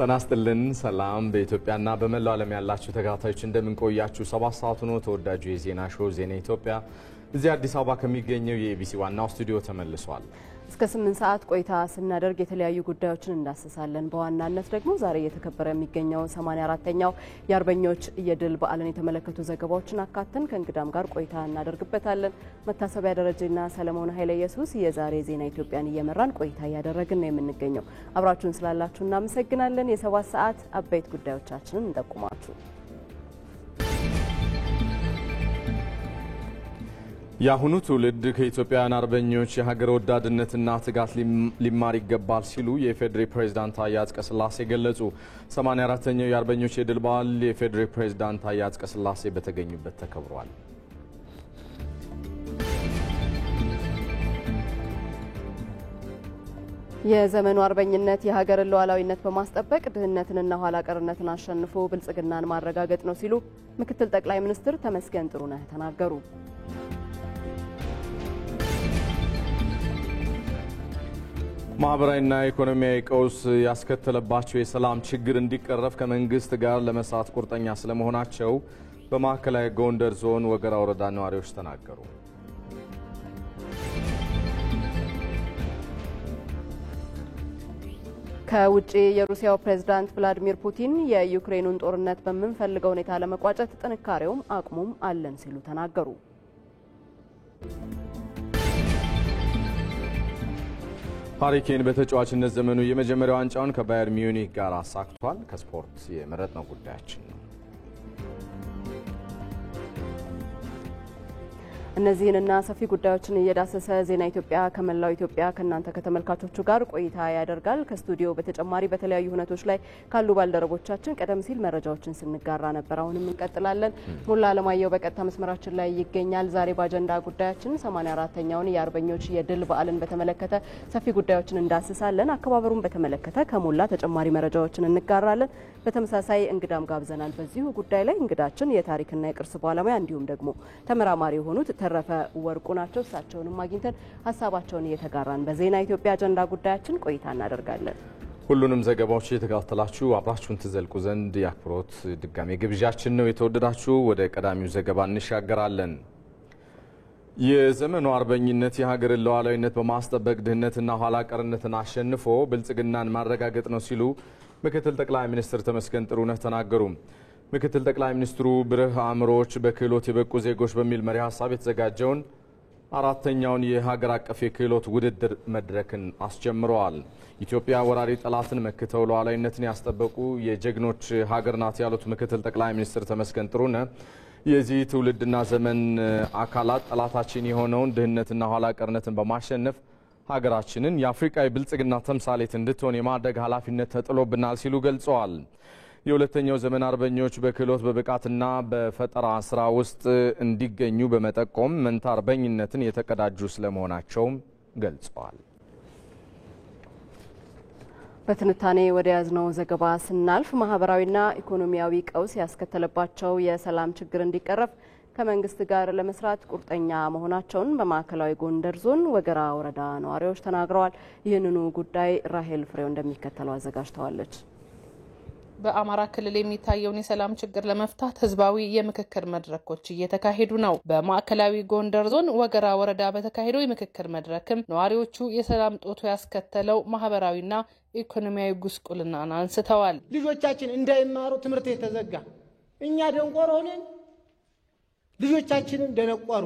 ተናስተልን ሰላም በኢትዮጵያና በመላው ዓለም ያላችሁ ተጋታዮች እንደምን ቆያችሁ 7 ሰዓት ነው ተወዳጁ የዜና ሾው ዜና ኢትዮጵያ እዚህ አዲስ አበባ ከሚገኘው የኢቢሲ ዋናው ስቱዲዮ ተመልሷል እስከ 8 ሰዓት ቆይታ ስናደርግ የተለያዩ ጉዳዮችን እንዳስሳለን በዋናነት ደግሞ ዛሬ የተከበረ የሚገኘው 84ኛው የአርበኞች የድል በዓልን የተመለከቱ ዘገባዎችን አካተን ከእንግዳም ጋር ቆይታ እናደርግበታለን መታሰቢያ ደረጃና ሰለሞን ኃይለ ኢየሱስ የዛሬ ዜና ኢትዮጵያን እየመራን ቆይታ ያደረግን ነው የምንገኘው አብራችሁን ስላላችሁ እናመሰግናለን የ7 ሰዓት አበይት ጉዳዮቻችንን እንጠቁማችሁ ያሁኑ ትውልድ ከኢትዮጵያውያን አርበኞች የሀገር ወዳድነትና ትጋት ሊማር ይገባል ሲሉ የፌዴራል ፕሬዝዳንት ታዬ አጽቀሥላሴ ገለጹ 84ኛው የአርበኞች የድል በዓል የፌዴራል ፕሬዝዳንት ታዬ አጽቀሥላሴ በተገኙበት ተከብሯል የዘመኑ አርበኝነት የሀገርን ሉዓላዊነት በማስጠበቅ ድህነትንና ኋላ ቀርነትን አሸንፎ ብልጽግናን ማረጋገጥ ነው ሲሉ ምክትል ጠቅላይ ሚኒስትር ተመስገን ጥሩነህ ተናገሩ ማህበራዊና ኢኮኖሚያዊ ቀውስ ያስከተለባቸው የሰላም ችግር እንዲቀረፍ ከመንግስት ጋር ለመስራት ቁርጠኛ ስለመሆናቸው በማዕከላዊ ጎንደር ዞን ወገራ ወረዳ ነዋሪዎች ተናገሩ ከውጪ የሩሲያው ፕሬዝዳንት ቭላዲሚር ፑቲን የዩክሬኑን ጦርነት በመንፈልገው ሁኔታ ለመቋጨት ጥንካሬውም አቅሙም አለን ሲሉ ተናገሩ ሃሪኬን በተጫዋችነት ዘመኑ የመጀመሪያው ዋንጫውን ከባየር ሚዩኒክ ጋር አሳክቷል ከስፖርት የመረጥነው ጉዳያችን ነው እነዚህንና ሰፊ ጉዳዮችን እየዳሰሰ ዜና ኢትዮጵያ ከመላው ኢትዮጵያ ከናንተ ከተመልካቾቹ ጋር ቆይታ ያደርጋል ከስቱዲዮ በተጨማሪ በተለያዩ ሁነቶች ላይ ካሉ ባልደረቦቻችን ቀደም ሲል መረጃዎችን ስንጋራ ነበር አሁንም እንቀጥላለን ሙላ አለማየሁ በቀጥታ መስመራችን ላይ ይገኛል ዛሬ በአጀንዳ ጉዳያችን 84ኛውን የአርበኞች የድል በዓልን በተመለከተ ሰፊ ጉዳዮችን እንዳስሳለን አከባበሩን በተመለከተ ከሙላ ተጨማሪ መረጃዎችን እንጋራለን በተመሳሳይ እንግዳም ጋብዘናል በዚሁ ጉዳይ ላይ እንግዳችን የታሪክና የቅርስ ባለሙያ እንዲሁም ደግሞ ተመራማሪ የሆኑት ተረፈ ወርቁ ናቸው ሳቸውንም ማግኝተን ሐሳባቸውን እየተጋራን በዜና ኢትዮጵያ አጀንዳ ጉዳያችን ቆይታ እናደርጋለን ሁሉንም ዘገባዎች እየተከታተላችሁ አብራችሁን ትዘልቁ ዘንድ ያክብሮት ድጋሜ ግብዣችን ነው የተወደዳችሁ ወደ ቀዳሚው ዘገባ እንሻገራለን የዘመኑ አርበኝነት የሀገርን ሉዓላዊነት በማስጠበቅ ድህነትና ኋላ ቀርነትን አሸንፎ ብልጽግናን ማረጋገጥ ነው ሲሉ ምክትል ጠቅላይ ሚኒስትር ተመስገን ጥሩነህ ተናገሩ ምክትል ጠቅላይ ሚኒስትሩ ብርህ አእምሮዎች በክህሎት የበቁ ዜጎች በሚል መሪ ሐሳብ የተዘጋጀውን አራተኛውን የሀገር አቀፍ የክህሎት ውድድር መድረክን አስጀምረዋል ኢትዮጵያ ወራሪ ጠላትን መክተው ሉዓላዊነትን ያስጠበቁ የጀግኖች ሀገር ናት ያሉት ምክትል ጠቅላይ ሚኒስትር ተመስገን ጥሩነህ የዚህ ትውልድና ዘመን አካላት ጠላታችን የሆነውን ድህነትና ኋላ ቀርነትን በማሸነፍ ሀገራችንን የአፍሪካዊ ብልጽግና ተምሳሌት እንድትሆን የማድረግ ኃላፊነት ተጥሎብናል ሲሉ ገልጸዋል የሁለተኛው ዘመን አርበኞች በክህሎት በብቃትና በፈጠራ ስራ ውስጥ እንዲገኙ በመጠቆም መንታ አርበኝነትን የተቀዳጁ ስለመሆናቸው ገልጸዋል በትንታኔ ወደ ያዝነው ዘገባ ስናልፍ ማህበራዊና ኢኮኖሚያዊ ቀውስ ያስከተለባቸው የሰላም ችግር እንዲቀረፍ ከመንግስት ጋር ለመስራት ቁርጠኛ መሆናቸውን በማዕከላዊ ጎንደር ዞን ወገራ ወረዳ ነዋሪዎች ተናግረዋል ይህንኑ ጉዳይ ራሄል ፍሬው እንደሚከተለው አዘጋጅተዋለች በአማራ ክልል የሚታየውን የሰላም ችግር ለመፍታት ህዝባዊ የምክክር መድረኮች እየተካሄዱ ነው በማዕከላዊ ጎንደር ዞን ወገራ ወረዳ በተካሄደው የምክክር መድረክም ነዋሪዎቹ የሰላም ጦቱ ያስከተለው ማህበራዊና ኢኮኖሚያዊ ጉስቁልናን አንስተዋል ልጆቻችን እንዳይማሩ ትምህርት የተዘጋ እኛ ደንቆሮ ሆነን ልጆቻችንን ደነቆሩ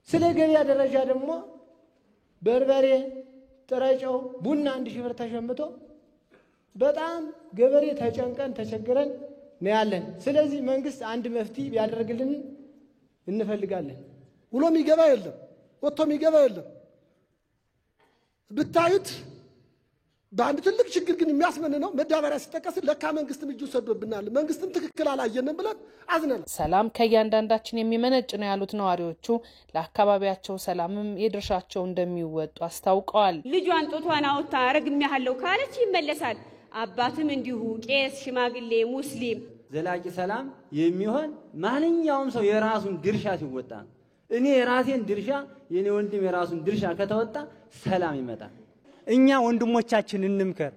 ስለ ገበያ ደረጃ ደግሞ በርበሬ ጥረጨው ቡና 1000 ብር ተሸምቶ በጣም ገበሬ ተጨንቀን ተቸግረን ነው ያለን ስለዚህ መንግስት አንድ መፍትሄ ቢያደርግልን እንፈልጋለን ውሎ የሚገባ የለም ወጥቶ የሚገባ የለም ብታዩት በአንድ ትልቅ ችግር ግን የሚያስመንነው መዳበሪያ ሲጠቀስ ለካ መንግስትም እጁ ሰዶብናል መንግስትም ትክክል አላየንም ብለን አዝነን ሰላም ከያንዳንዳችን የሚመነጭ ነው ያሉት ነዋሪዎቹ ለአካባቢያቸው ሰላምም የድርሻቸው እንደሚወጡ አስታውቀዋል ልጇን ጦቷን አውጣ ረግም ያለው ካለች ይመለሳል አባትም እንዲሁ ቄስ ሽማግሌ ሙስሊም ዘላቂ ሰላም የሚሆን ማንኛውም ሰው የራሱን ድርሻ ሲወጣ እኔ የራሴን ድርሻ የኔ ወንድም የራሱን ድርሻ ከተወጣ ሰላም ይመጣል እኛ ወንድሞቻችን እንምከር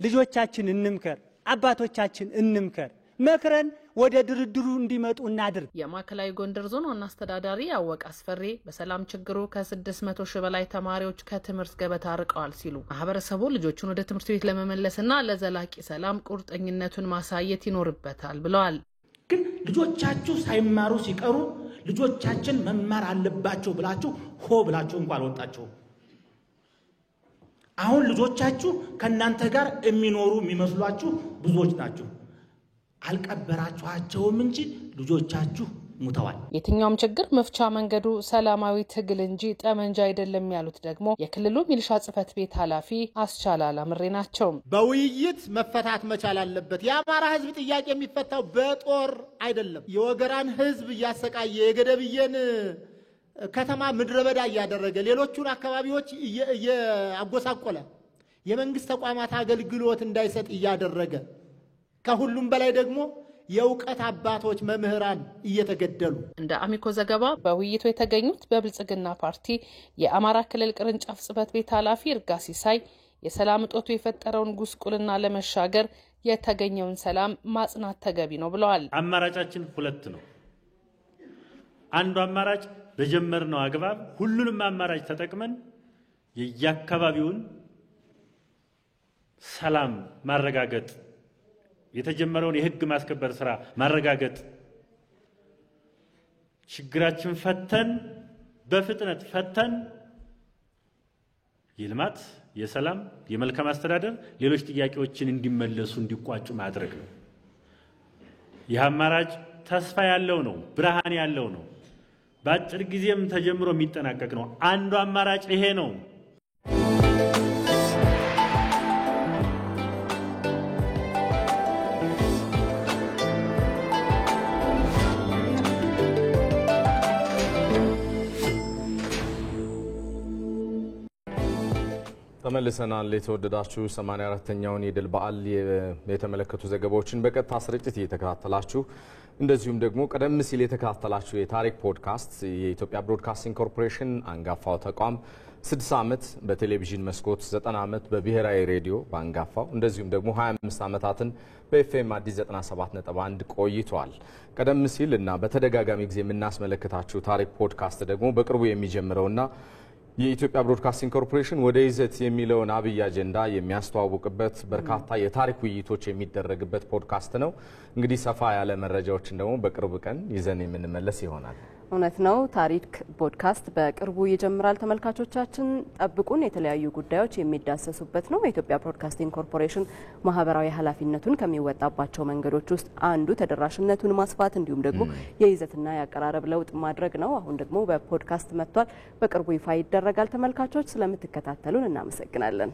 ልጆቻችን እንምከር አባቶቻችን እንምከር፣ መክረን ወደ ድርድሩ እንዲመጡ እናድርግ። የማዕከላዊ ጎንደር ዞን ዋና አስተዳዳሪ አወቅ አስፈሬ በሰላም ችግሩ ከ600 ሺህ በላይ ተማሪዎች ከትምህርት ገበታ ርቀዋል ሲሉ ማህበረሰቡ ልጆቹን ወደ ትምህርት ቤት ለመመለስና ለዘላቂ ሰላም ቁርጠኝነቱን ማሳየት ይኖርበታል ብለዋል። ግን ልጆቻችሁ ሳይማሩ ሲቀሩ ልጆቻችን መማር አለባቸው ብላችሁ ሆ ብላችሁ እንኳን አልወጣችሁ። አሁን ልጆቻችሁ ከናንተ ጋር የሚኖሩ የሚመስሏችሁ ብዙዎች ናቸው። አልቀበራችኋቸውም እንጂ ልጆቻችሁ ሙተዋል። የትኛውም ችግር መፍቻ መንገዱ ሰላማዊ ትግል እንጂ ጠመንጃ አይደለም ያሉት ደግሞ የክልሉ ሚሊሻ ጽሕፈት ቤት ኃላፊ አስቻለ አላምሬ ናቸው። በውይይት መፈታት መቻል አለበት። የአማራ ህዝብ ጥያቄ የሚፈታው በጦር አይደለም። የወገራን ህዝብ እያሰቃየ የገደብየን ከተማ ምድረ በዳ እያደረገ ሌሎቹን አካባቢዎች እያጎሳቆለ የመንግስት ተቋማት አገልግሎት እንዳይሰጥ እያደረገ ከሁሉም በላይ ደግሞ የእውቀት አባቶች መምህራን እየተገደሉ እንደ አሚኮ ዘገባ በውይይቱ የተገኙት በብልጽግና ፓርቲ የአማራ ክልል ቅርንጫፍ ጽሕፈት ቤት ኃላፊ እርጋ ሲሳይ የሰላም እጦቱ የፈጠረውን ጉስቁልና ለመሻገር የተገኘውን ሰላም ማጽናት ተገቢ ነው ብለዋል። አማራጫችን ሁለት ነው። አንዱ አማራጭ በጀመርነው አግባብ ሁሉንም አማራጭ ተጠቅመን የያካባቢውን ሰላም ማረጋገጥ የተጀመረውን የህግ ማስከበር ስራ ማረጋገጥ ችግራችን ፈተን በፍጥነት ፈተን የልማት የሰላም የመልካም አስተዳደር ሌሎች ጥያቄዎችን እንዲመለሱ እንዲቋጩ ማድረግ ነው። ይህ አማራጭ ተስፋ ያለው ነው፣ ብርሃን ያለው ነው፣ በአጭር ጊዜም ተጀምሮ የሚጠናቀቅ ነው። አንዱ አማራጭ ይሄ ነው። ተመልሰናል። የተወደዳችሁ 84ኛውን የድል በዓል የተመለከቱ ዘገባዎችን በቀጥታ ስርጭት እየተከታተላችሁ እንደዚሁም ደግሞ ቀደም ሲል የተከታተላችሁ የታሪክ ፖድካስት የኢትዮጵያ ብሮድካስቲንግ ኮርፖሬሽን አንጋፋው ተቋም 60 ዓመት በቴሌቪዥን መስኮት 90 ዓመት በብሔራዊ ሬዲዮ በአንጋፋው እንደዚሁም ደግሞ 25 ዓመታትን በኤፍኤም አዲስ 97.1 ቆይቷል። ቀደም ሲል እና በተደጋጋሚ ጊዜ የምናስመለከታችሁ ታሪክ ፖድካስት ደግሞ በቅርቡ የሚጀምረውና የኢትዮጵያ ብሮድካስቲንግ ኮርፖሬሽን ወደ ይዘት የሚለውን አብይ አጀንዳ የሚያስተዋውቅበት በርካታ የታሪክ ውይይቶች የሚደረግበት ፖድካስት ነው። እንግዲህ ሰፋ ያለ መረጃዎችን ደግሞ በቅርብ ቀን ይዘን የምንመለስ ይሆናል። እውነት ነው። ታሪክ ፖድካስት በቅርቡ ይጀምራል። ተመልካቾቻችን ጠብቁን። የተለያዩ ጉዳዮች የሚዳሰሱበት ነው። የኢትዮጵያ ብሮድካስቲንግ ኮርፖሬሽን ማህበራዊ ኃላፊነቱን ከሚወጣባቸው መንገዶች ውስጥ አንዱ ተደራሽነቱን ማስፋት እንዲሁም ደግሞ የይዘትና የአቀራረብ ለውጥ ማድረግ ነው። አሁን ደግሞ በፖድካስት መጥቷል። በቅርቡ ይፋ ይደረጋል። ተመልካቾች ስለምትከታተሉን እናመሰግናለን።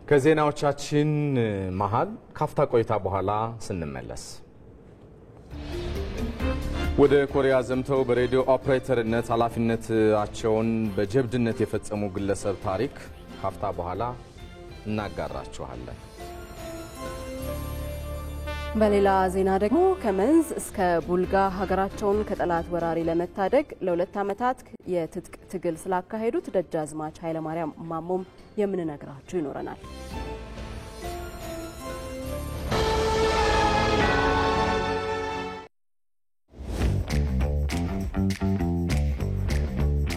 ከዜናዎቻችን መሀል ካፍታ ቆይታ በኋላ ስንመለስ ወደ ኮሪያ ዘምተው በሬዲዮ ኦፕሬተርነት ኃላፊነታቸውን በጀብድነት የፈጸሙ ግለሰብ ታሪክ ካፍታ በኋላ እናጋራችኋለን። በሌላ ዜና ደግሞ ከመንዝ እስከ ቡልጋ ሀገራቸውን ከጠላት ወራሪ ለመታደግ ለ2 ዓመታት የትጥቅ ትግል ስላካሄዱት ደጃዝማች ኃይለማርያም ማሞም የምንነግራችሁ ይኖረናል።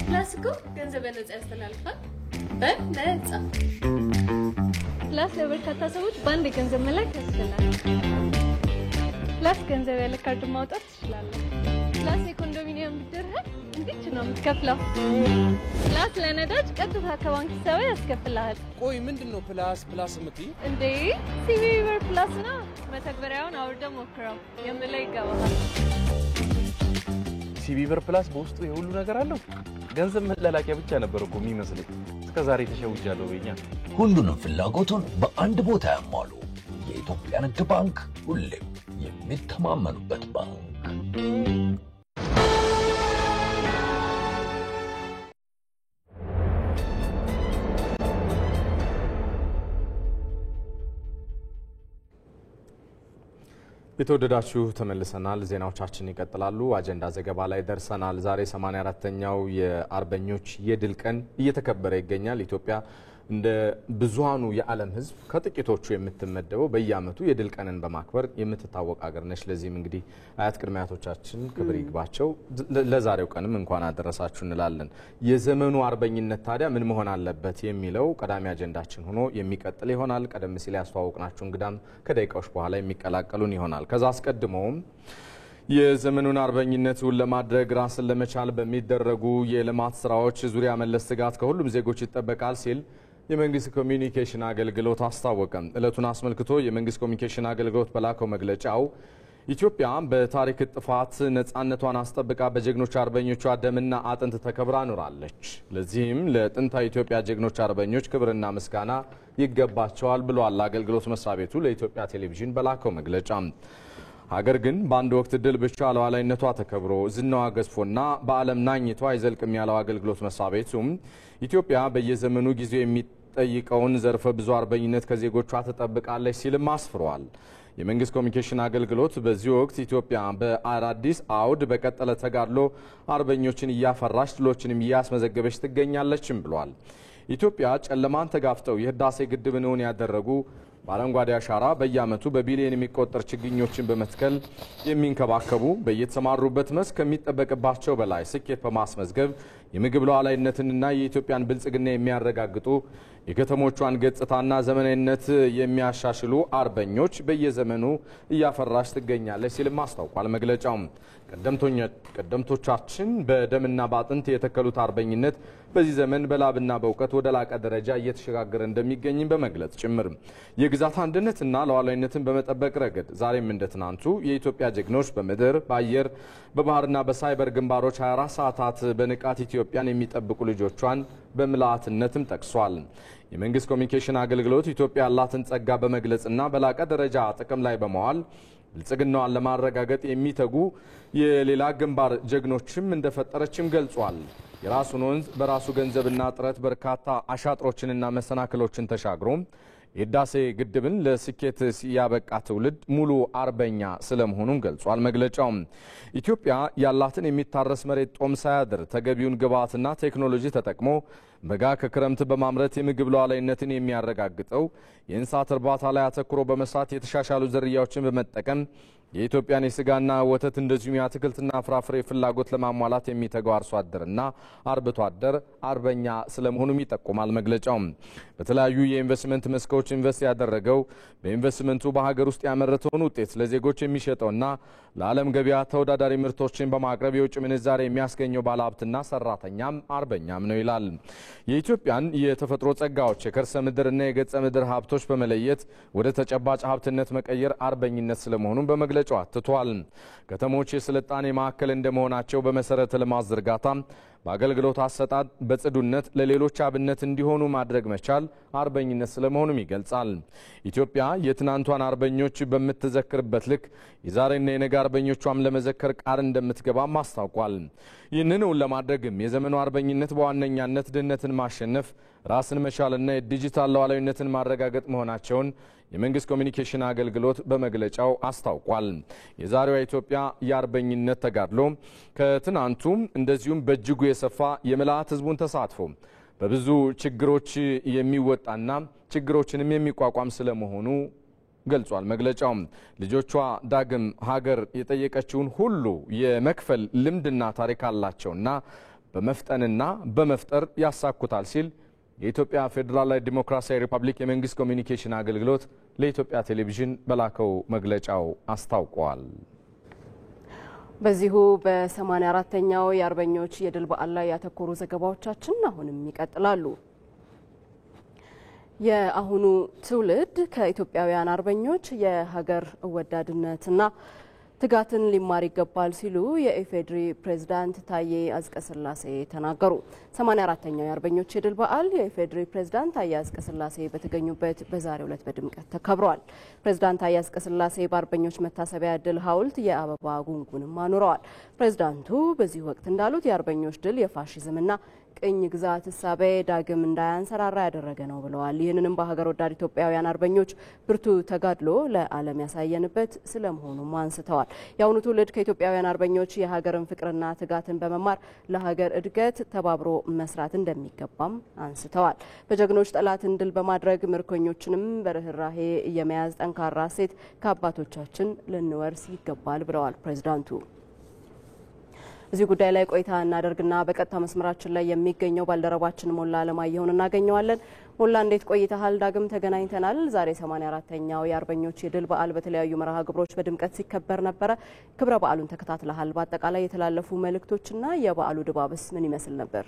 ፕላስኮ ገንዘብ በነጻ ያስተላልፋል። በነጻ ፕላስ ለበርካታ ሰዎች በአንድ ገንዘብ መላክ ያስችላል። ፕላስ ገንዘብ ያለ ካርድ ማውጣት ትችላለህ። ፕላስ የኮንዶሚኒየም ብድርህን እንዴት ነው የምትከፍለው? ፕላስ ለነዳጅ ቀጥታ ከባንክ ሂሳብ ያስከፍልሃል። ቆይ ምንድነው ፕላስ የምትይ? እንዴ ሲቢ ብር ፕላስ ነው። መተግበሪያውን አውርደህ ሞክረው የምለው ይገባሃል። ሲቢ ብር ፕላስ በውስጡ የሁሉ ነገር አለው። ገንዘብ መላላኪያ ብቻ ነበር እኮ የሚመስለኝ። እስከዛሬ ተሸውጃለሁ በእኛ። ሁሉንም ፍላጎቱን በአንድ ቦታ ያሟሉ። የኢትዮጵያ ንግድ ባንክ ሁሌም የሚተማመኑበት ባንክ። የተወደዳችሁ ተመልሰናል። ዜናዎቻችን ይቀጥላሉ። አጀንዳ ዘገባ ላይ ደርሰናል። ዛሬ 84ኛው የአርበኞች የድል ቀን እየተከበረ ይገኛል። ኢትዮጵያ እንደ ብዙሃኑ የዓለም ህዝብ ከጥቂቶቹ የምትመደበው በየዓመቱ የድል ቀንን በማክበር የምትታወቅ ሀገር ነች። ለዚህም እንግዲህ አያት ቅድመ አያቶቻችን ክብር ይግባቸው ለዛሬው ቀንም እንኳን አደረሳችሁ እንላለን። የዘመኑ አርበኝነት ታዲያ ምን መሆን አለበት የሚለው ቀዳሚ አጀንዳችን ሆኖ የሚቀጥል ይሆናል። ቀደም ሲል ያስተዋወቅናችሁ እንግዳም ከደቂቃዎች በኋላ የሚቀላቀሉን ይሆናል። ከዛ አስቀድሞም የዘመኑን አርበኝነቱን ለማድረግ ራስን ለመቻል በሚደረጉ የልማት ስራዎች ዙሪያ መለስ ስጋት ከሁሉም ዜጎች ይጠበቃል ሲል የመንግስት ኮሚኒኬሽን አገልግሎት አስታወቀ። እለቱን አስመልክቶ የመንግስት ኮሚኒኬሽን አገልግሎት በላከው መግለጫው ኢትዮጵያ በታሪክ ጥፋት ነጻነቷን አስጠብቃ በጀግኖች አርበኞቿ ደምና አጥንት ተከብራ ኖራለች። ለዚህም ለጥንታዊ ኢትዮጵያ ጀግኖች አርበኞች ክብርና ምስጋና ይገባቸዋል ብሏል። አገልግሎት መስሪያ ቤቱ ለኢትዮጵያ ቴሌቪዥን በላከው መግለጫ ሀገር ግን በአንድ ወቅት ድል ብቻ ሉዓላዊነቷ ተከብሮ ዝናዋ ገዝፎና በዓለም ናኝቷ አይዘልቅም ያለው አገልግሎት መስሪያ ቤቱም ኢትዮጵያ በየዘመኑ ጊዜው የሚጠይቀውን ዘርፈ ብዙ አርበኝነት ከዜጎቿ ትጠብቃለች ሲልም አስፍሯል። የመንግስት ኮሚኒኬሽን አገልግሎት በዚህ ወቅት ኢትዮጵያ በአዳዲስ አውድ በቀጠለ ተጋድሎ አርበኞችን እያፈራች ድሎችንም እያስመዘገበች ትገኛለችም ብሏል። ኢትዮጵያ ጨለማን ተጋፍተው የህዳሴ ግድብን እውን ያደረጉ በአረንጓዴ አሻራ በየዓመቱ በቢሊዮን የሚቆጠር ችግኞችን በመትከል የሚንከባከቡ በየተሰማሩበት መስክ ከሚጠበቅባቸው በላይ ስኬት በማስመዝገብ የምግብ ሉዓላዊነትንና የኢትዮጵያን ብልጽግና የሚያረጋግጡ የከተሞቿን ገጽታና ዘመናዊነት የሚያሻሽሉ አርበኞች በየዘመኑ እያፈራች ትገኛለች ሲልም አስታውቋል። መግለጫው ቀደምቶቻችን በደምና በአጥንት የተከሉት አርበኝነት በዚህ ዘመን በላብና በእውቀት ወደ ላቀ ደረጃ እየተሸጋገረ እንደሚገኝ በመግለጽ ጭምር የግዛት አንድነትና ሉዓላዊነትን በመጠበቅ ረገድ ዛሬም እንደ ትናንቱ የኢትዮጵያ ጀግኖች በምድር በአየር በባህርና በሳይበር ግንባሮች 24 ሰዓታት በንቃት ኢትዮጵያን የሚጠብቁ ልጆቿን በምልአትነትም ጠቅሷል። የመንግስት ኮሚኒኬሽን አገልግሎት ኢትዮጵያ ያላትን ጸጋ በመግለጽና በላቀ ደረጃ ጥቅም ላይ በመዋል ብልጽግናዋን ለማረጋገጥ የሚተጉ የሌላ ግንባር ጀግኖችም እንደፈጠረችም ገልጿል። የራሱን ወንዝ በራሱ ገንዘብና ጥረት በርካታ አሻጥሮችንና መሰናክሎችን ተሻግሮ የህዳሴ ግድብን ለስኬት ያበቃ ትውልድ ሙሉ አርበኛ ስለመሆኑም ገልጿል። መግለጫው ኢትዮጵያ ያላትን የሚታረስ መሬት ጦም ሳያድር ተገቢውን ግብዓትና ቴክኖሎጂ ተጠቅሞ በጋ ከክረምት በማምረት የምግብ ሉዓላዊነትን የሚያረጋግጠው የእንስሳት እርባታ ላይ አተኩሮ በመስራት የተሻሻሉ ዝርያዎችን በመጠቀም የኢትዮጵያን የስጋና ወተት እንደዚሁም የአትክልትና ፍራፍሬ ፍላጎት ለማሟላት የሚተጋው አርሶ አደርና አርብቶ አደር አርበኛ ስለመሆኑም ይጠቁማል። መግለጫው በተለያዩ የኢንቨስትመንት መስኮች ኢንቨስት ያደረገው በኢንቨስትመንቱ በሀገር ውስጥ ያመረተውን ውጤት ለዜጎች የሚሸጠውና ለዓለም ገበያ ተወዳዳሪ ምርቶችን በማቅረብ የውጭ ምንዛሬ የሚያስገኘው ባለሀብትና ሰራተኛም አርበኛም ነው ይላል። የኢትዮጵያን የተፈጥሮ ጸጋዎች የከርሰ ምድርና የገጸ ምድር ሀብቶች በመለየት ወደ ተጨባጭ ሀብትነት መቀየር አርበኝነት ስለመሆኑም በመግለጫው አትቷል። ከተሞች የስልጣኔ ማዕከል እንደመሆናቸው በመሰረተ ልማት ዝርጋታ በአገልግሎት አሰጣጥ በጽዱነት ለሌሎች አብነት እንዲሆኑ ማድረግ መቻል አርበኝነት ስለመሆኑም ይገልጻል። ኢትዮጵያ የትናንቷን አርበኞች በምትዘክርበት ልክ የዛሬና የነገ አርበኞቿም ለመዘከር ቃል እንደምትገባም አስታውቋል። ይህንን ለማድረግም የዘመኑ አርበኝነት በዋነኛነት ድህነትን ማሸነፍ፣ ራስን መቻልና የዲጂታል ሉዓላዊነትን ማረጋገጥ መሆናቸውን የመንግስት ኮሚኒኬሽን አገልግሎት በመግለጫው አስታውቋል። የዛሬዋ ኢትዮጵያ የአርበኝነት ተጋድሎ ከትናንቱ እንደዚሁም በእጅጉ የሰፋ የምልአት ህዝቡን ተሳትፎ በብዙ ችግሮች የሚወጣና ችግሮችንም የሚቋቋም ስለመሆኑ ገልጿል። መግለጫው ልጆቿ ዳግም ሀገር የጠየቀችውን ሁሉ የመክፈል ልምድና ታሪክ አላቸውና በመፍጠንና በመፍጠር ያሳኩታል ሲል የኢትዮጵያ ፌዴራላዊ ዲሞክራሲያዊ ሪፐብሊክ የመንግስት ኮሚኒኬሽን አገልግሎት ለኢትዮጵያ ቴሌቪዥን በላከው መግለጫው አስታውቋል። በዚሁ በ84ኛው የአርበኞች የድል በዓል ላይ ያተኮሩ ዘገባዎቻችን አሁንም ይቀጥላሉ። የአሁኑ ትውልድ ከኢትዮጵያውያን አርበኞች የሀገር ወዳድነትና ትጋትን ሊማር ይገባል ሲሉ የኢፌዴሪ ፕሬዝዳንት ታዬ አጽቀሥላሴ ተናገሩ። 84ኛው የአርበኞች የድል በዓል የኢፌዴሪ ፕሬዝዳንት ታዬ አጽቀሥላሴ በተገኙበት በዛሬው ዕለት በድምቀት ተከብሯል። ፕሬዝዳንት ታዬ አጽቀሥላሴ በአርበኞች መታሰቢያ ድል ሐውልት የአበባ ጉንጉንም አኑረዋል። ፕሬዝዳንቱ በዚህ ወቅት እንዳሉት የአርበኞች ድል የፋሺዝምና ቅኝ ግዛት እሳቤ ዳግም እንዳያንሰራራ ያደረገ ነው ብለዋል። ይህንንም በሀገር ወዳድ ኢትዮጵያውያን አርበኞች ብርቱ ተጋድሎ ለዓለም ያሳየንበት ስለመሆኑም አንስተዋል። የአሁኑ ትውልድ ከኢትዮጵያውያን አርበኞች የሀገርን ፍቅርና ትጋትን በመማር ለሀገር እድገት ተባብሮ መስራት እንደሚገባም አንስተዋል። በጀግኖች ጠላትን ድል በማድረግ ምርኮኞችንም በርህራሄ የመያዝ ጠንካራ እሴት ከአባቶቻችን ልንወርስ ይገባል ብለዋል ፕሬዝዳንቱ። እዚህ ጉዳይ ላይ ቆይታ እናደርግና በቀጥታ መስመራችን ላይ የሚገኘው ባልደረባችን ሞላ አለማየሁን እናገኘዋለን። ሞላ እንዴት ቆይተሃል? ዳግም ተገናኝተናል። ዛሬ 84ኛው የአርበኞች የድል በዓል በተለያዩ መርሃ ግብሮች በድምቀት ሲከበር ነበረ። ክብረ በዓሉን ተከታትለሃል። በአጠቃላይ የተላለፉ መልእክቶችና የበዓሉ ድባብስ ምን ይመስል ነበር?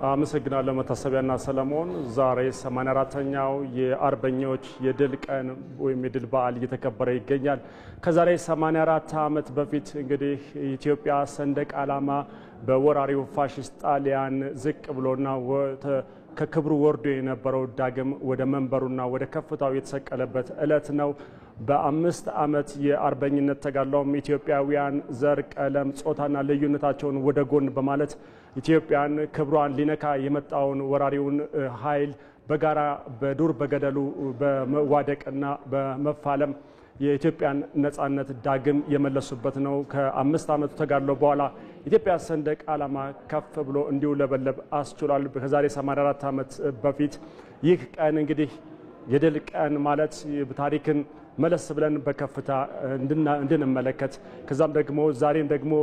አመሰግናለሁ መታሰቢያና ሰለሞን። ዛሬ 84ኛው የአርበኞች የድል ቀን ወይም የድል በዓል እየተከበረ ይገኛል። ከዛሬ 84 ዓመት በፊት እንግዲህ የኢትዮጵያ ሰንደቅ ዓላማ በወራሪው ፋሽስት ጣሊያን ዝቅ ብሎና ከክብሩ ወርዶ የነበረው ዳግም ወደ መንበሩና ወደ ከፍታው የተሰቀለበት ዕለት ነው። በ5 ዓመት የአርበኝነት ተጋድሎም ኢትዮጵያውያን ዘር፣ ቀለም፣ ጾታና ልዩነታቸውን ወደ ጎን በማለት ኢትዮጵያን ክብሯን ሊነካ የመጣውን ወራሪውን ኃይል በጋራ በዱር በገደሉ በመዋደቅና በመፋለም የኢትዮጵያን ነጻነት ዳግም የመለሱበት ነው። ከ5 ዓመቱ ተጋድሎ በኋላ ኢትዮጵያ ሰንደቅ ዓላማ ከፍ ብሎ እንዲውለበለብ አስችሏል። ከዛሬ 84 ዓመት በፊት ይህ ቀን እንግዲህ የድል ቀን ማለት ታሪክን መለስ ብለን በከፍታ እንድንመለከት ከዛም ደግሞ ዛሬም ደግሞ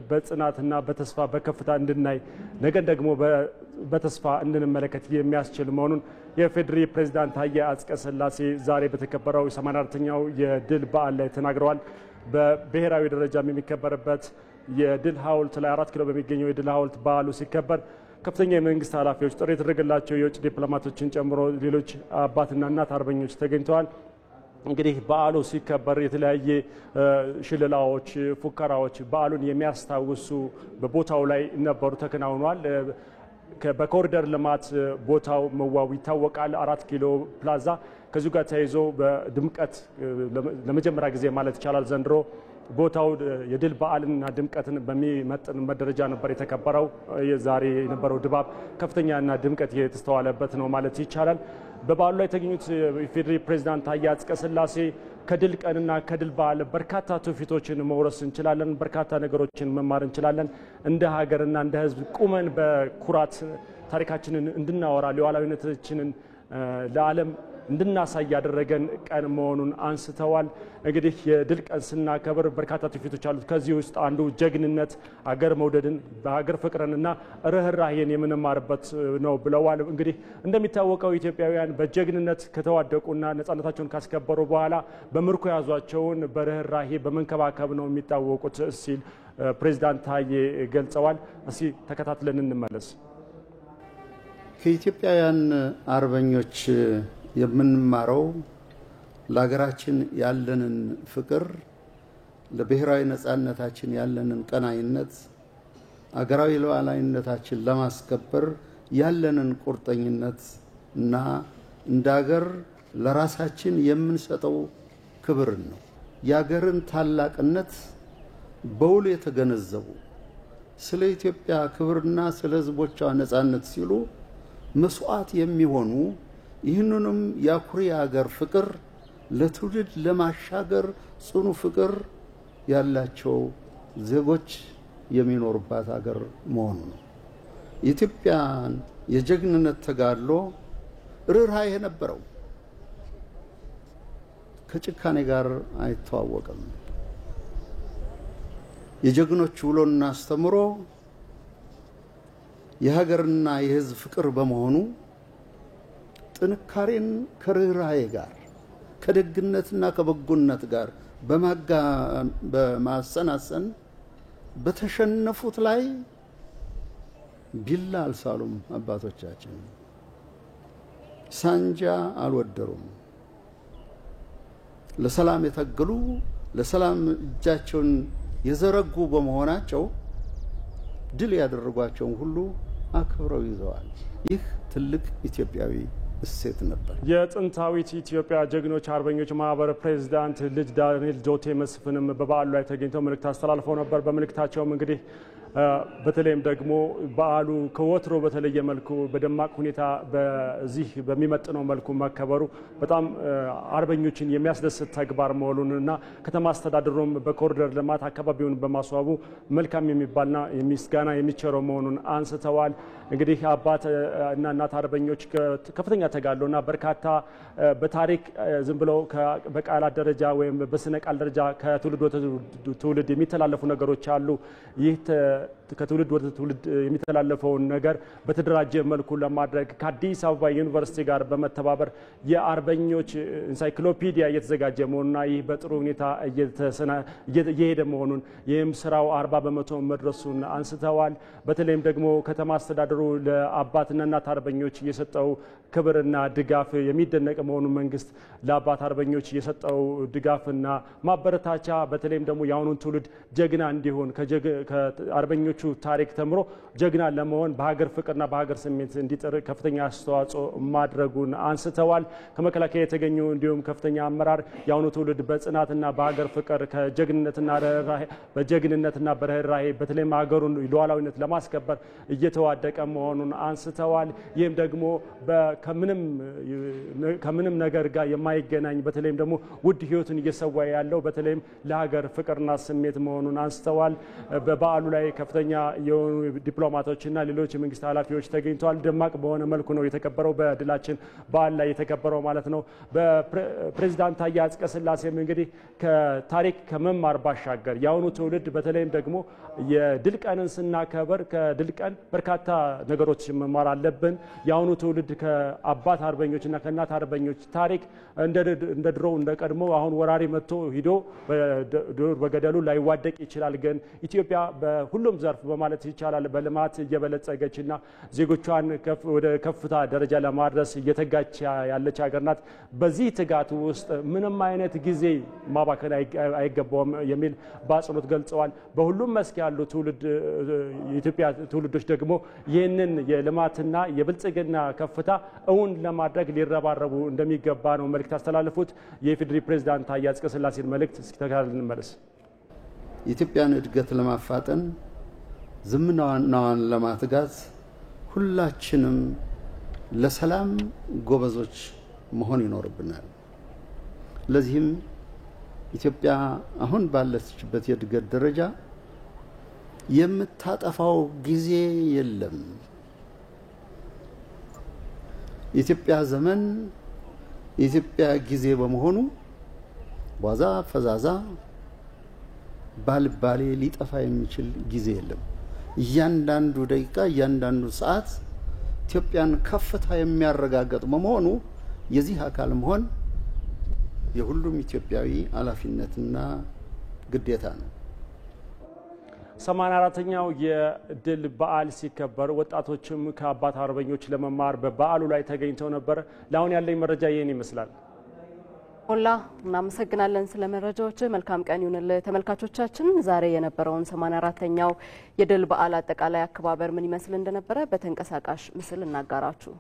በጽናትና በተስፋ በከፍታ እንድናይ ነገን ደግሞ በተስፋ እንድንመለከት የሚያስችል መሆኑን የፌዴሪ ፕሬዝዳንት ታዬ አጽቀሥላሴ ዛሬ በተከበረው 84ኛው የድል በዓል ላይ ተናግረዋል። በብሔራዊ ደረጃም የሚከበርበት የድል ሐውልት ላይ 4 ኪሎ በሚገኘው የድል ሐውልት በዓሉ ሲከበር ከፍተኛ የመንግስት ኃላፊዎች ጥሪ የተደረገላቸው የውጭ ዲፕሎማቶችን ጨምሮ ሌሎች አባትና እናት አርበኞች ተገኝተዋል። እንግዲህ በዓሉ ሲከበር የተለያየ ሽልላዎች፣ ፉከራዎች በዓሉን የሚያስታውሱ በቦታው ላይ ነበሩ፣ ተከናውኗል። በኮሪደር ልማት ቦታው መዋቡ ይታወቃል። 4 ኪሎ ፕላዛ ከዚሁ ጋር ተያይዞ በድምቀት ለመጀመሪያ ጊዜ ማለት ይቻላል ዘንድሮ ቦታው የድል በዓልና ድምቀትን በሚመጥን ደረጃ ነበር የተከበረው። ዛሬ የነበረው ድባብ ከፍተኛና ድምቀት የተስተዋለበት ነው ማለት ይቻላል። በበዓሉ ላይ የተገኙት የፌዴሪ ፕሬዝዳንት ታዬ አጽቀሥላሴ ከድል ቀንና ከድል በዓል በርካታ ትውፊቶችን መውረስ እንችላለን፣ በርካታ ነገሮችን መማር እንችላለን። እንደ ሀገርና እንደ ሕዝብ ቁመን በኩራት ታሪካችንን እንድናወራ ሉዓላዊነታችንን ለዓለም እንድናሳይ ያደረገን ቀን መሆኑን አንስተዋል። እንግዲህ የድል ቀን ስናከብር በርካታ ትውፊቶች አሉት። ከዚህ ውስጥ አንዱ ጀግንነት፣ አገር መውደድን፣ በሀገር ፍቅርንና ርህራሄን የምንማርበት ነው ብለዋል። እንግዲህ እንደሚታወቀው ኢትዮጵያውያን በጀግንነት ከተዋደቁና ነጻነታቸውን ካስከበሩ በኋላ በምርኮ ያዟቸውን በርህራሄ በመንከባከብ ነው የሚታወቁት ሲል ፕሬዝዳንት ታዬ ገልጸዋል። እስኪ ተከታትለን እንመለስ። ከኢትዮጵያውያን አርበኞች የምንማረው ለሀገራችን ያለንን ፍቅር፣ ለብሔራዊ ነጻነታችን ያለንን ቀናይነት፣ አገራዊ ሉዓላዊነታችን ለማስከበር ያለንን ቁርጠኝነት እና እንደ ሀገር ለራሳችን የምንሰጠው ክብር ነው። የሀገርን ታላቅነት በውል የተገነዘቡ ስለ ኢትዮጵያ ክብርና ስለ ሕዝቦቿ ነጻነት ሲሉ መስዋዕት የሚሆኑ ይህንንም የአኩሪ ሀገር ፍቅር ለትውልድ ለማሻገር ጽኑ ፍቅር ያላቸው ዜጎች የሚኖሩባት ሀገር መሆኑ ነው። የኢትዮጵያን የጀግንነት ተጋድሎ ርህራሄ የነበረው ከጭካኔ ጋር አይተዋወቅም። የጀግኖች ውሎና አስተምሮ የሀገርና የሕዝብ ፍቅር በመሆኑ ጥንካሬን ከርህራሄ ጋር ከደግነትና ከበጎነት ጋር በማሰናሰን በተሸነፉት ላይ ቢላ አልሳሉም። አባቶቻችን ሳንጃ አልወደሩም። ለሰላም የተገሉ ለሰላም እጃቸውን የዘረጉ በመሆናቸው ድል ያደረጓቸውን ሁሉ አክብረው ይዘዋል። ይህ ትልቅ ኢትዮጵያዊ እሴት ነበር። የጥንታዊት ኢትዮጵያ ጀግኖች አርበኞች ማህበር ፕሬዝዳንት ልጅ ዳንኤል ጆቴ መስፍንም በበዓሉ ላይ ተገኝተው መልእክት አስተላልፈው ነበር። በመልእክታቸውም እንግዲህ በተለይም ደግሞ በዓሉ ከወትሮ በተለየ መልኩ በደማቅ ሁኔታ በዚህ በሚመጥነው መልኩ መከበሩ በጣም አርበኞችን የሚያስደስት ተግባር መሆኑንና ከተማ አስተዳደሩም በኮሪደር ልማት አካባቢውን በማስዋቡ መልካም የሚባልና የሚስጋና የሚቸረው መሆኑን አንስተዋል። እንግዲህ አባት እና እናት አርበኞች ከፍተኛ ተጋድሎና በርካታ በታሪክ ዝም ብለው በቃላት ደረጃ ወይም በስነ ቃል ደረጃ ከትውልድ ወደ ትውልድ የሚተላለፉ ነገሮች አሉ። ይህ ከትውልድ ወደ ትውልድ የሚተላለፈውን ነገር በተደራጀ መልኩ ለማድረግ ከአዲስ አበባ ዩኒቨርሲቲ ጋር በመተባበር የአርበኞች ኢንሳይክሎፒዲያ እየተዘጋጀ መሆኑና ይህ በጥሩ ሁኔታ እየሄደ መሆኑን ይህም ስራው 40% መድረሱን አንስተዋል። በተለይም ደግሞ ከተማ አስተዳደሩ ለአባትና እናት አርበኞች የሰጠው ክብርና ድጋፍ የሚደነቅ መሆኑን መንግስት ለአባት አርበኞች የሰጠው ድጋፍና ማበረታቻ በተለይም ደግሞ የአሁኑን ትውልድ ጀግና እንዲሆን ከአርበኞቹ ታሪክ ተምሮ ጀግና ለመሆን በሀገር ፍቅርና በሀገር ስሜት እንዲጥር ከፍተኛ አስተዋጽኦ ማድረጉን አንስተዋል። ከመከላከያ የተገኙ እንዲሁም ከፍተኛ አመራር የአሁኑ ትውልድ በጽናትና በሀገር ፍቅር በጀግንነትና በርህራሄ በተለይም ሀገሩን ሉዓላዊነት ለማስከበር እየተዋደቀ መሆኑን አንስተዋል። ይህም ደግሞ ከምንም ነገር ጋር የማይገናኝ በተለይም ደግሞ ውድ ህይወትን እየሰዋ ያለው በተለይም ለሀገር ፍቅርና ስሜት መሆኑን አንስተዋል። በበዓሉ ላይ ከፍተኛ የሆኑ ዲፕሎማቶችና ሌሎች የመንግስት ኃላፊዎች ተገኝተዋል። ደማቅ በሆነ መልኩ ነው የተከበረው። በድላችን በዓል ላይ የተከበረው ማለት ነው። በፕሬዝዳንት ታዬ አጽቀሥላሴም እንግዲህ ከታሪክ ከመማር ባሻገር የአሁኑ ትውልድ በተለይም ደግሞ የድል ቀንን ስናከበር ከድል ቀን በርካታ ነገሮች መማር አለብን። የአሁኑ ትውልድ ከአባት አርበኞችና ከእናት አርበኞች ታሪክ እንደ ድሮው እንደ ቀድሞ አሁን ወራሪ መጥቶ ሂዶ በገደሉ ላይዋደቅ ይችላል። ግን ኢትዮጵያ በሁሉም ዘርፍ በማለት ይቻላል በልማት እየበለጸገችና ዜጎቿን ወደ ከፍታ ደረጃ ለማድረስ እየተጋች ያለች ሀገር ናት። በዚህ ትጋት ውስጥ ምንም አይነት ጊዜ ማባከን አይገባውም የሚል በአጽንኦት ገልጸዋል። በሁሉም መስክ ያሉ የኢትዮጵያ ትውልዶች ደግሞ ይህንን የልማትና የብልጽግና ከፍታ እውን ለማድረግ ሊረባረቡ እንደሚገባ ነው መልእክት ያስተላለፉት። የኢፌዴሪ ፕሬዝዳንት ታዬ አጽቀሥላሴን መልእክት እስኪ ተከታትለን እንመለስ። የኢትዮጵያን እድገት ለማፋጠን ዝምናዋን ለማትጋት ሁላችንም ለሰላም ጎበዞች መሆን ይኖርብናል። ለዚህም ኢትዮጵያ አሁን ባለችበት የእድገት ደረጃ የምታጠፋው ጊዜ የለም። የኢትዮጵያ ዘመን የኢትዮጵያ ጊዜ በመሆኑ ዋዛ ፈዛዛ ባልባሌ ሊጠፋ የሚችል ጊዜ የለም። እያንዳንዱ ደቂቃ እያንዳንዱ ሰዓት ኢትዮጵያን ከፍታ የሚያረጋግጥ በመሆኑ የዚህ አካል መሆን የሁሉም ኢትዮጵያዊ ኃላፊነትና ግዴታ ነው። 84ኛው የድል በዓል ሲከበር ወጣቶችም ከአባት አርበኞች ለመማር በበዓሉ ላይ ተገኝተው ነበር። ለአሁን ያለኝ መረጃ ይህን ይመስላል። ሞላ እናመሰግናለን ስለ መረጃዎች። መልካም ቀን ይሁንልህ። ተመልካቾቻችን ዛሬ የነበረውን 84ኛው የድል በዓል አጠቃላይ አከባበር ምን ይመስል እንደነበረ በተንቀሳቃሽ ምስል እናጋራችሁ።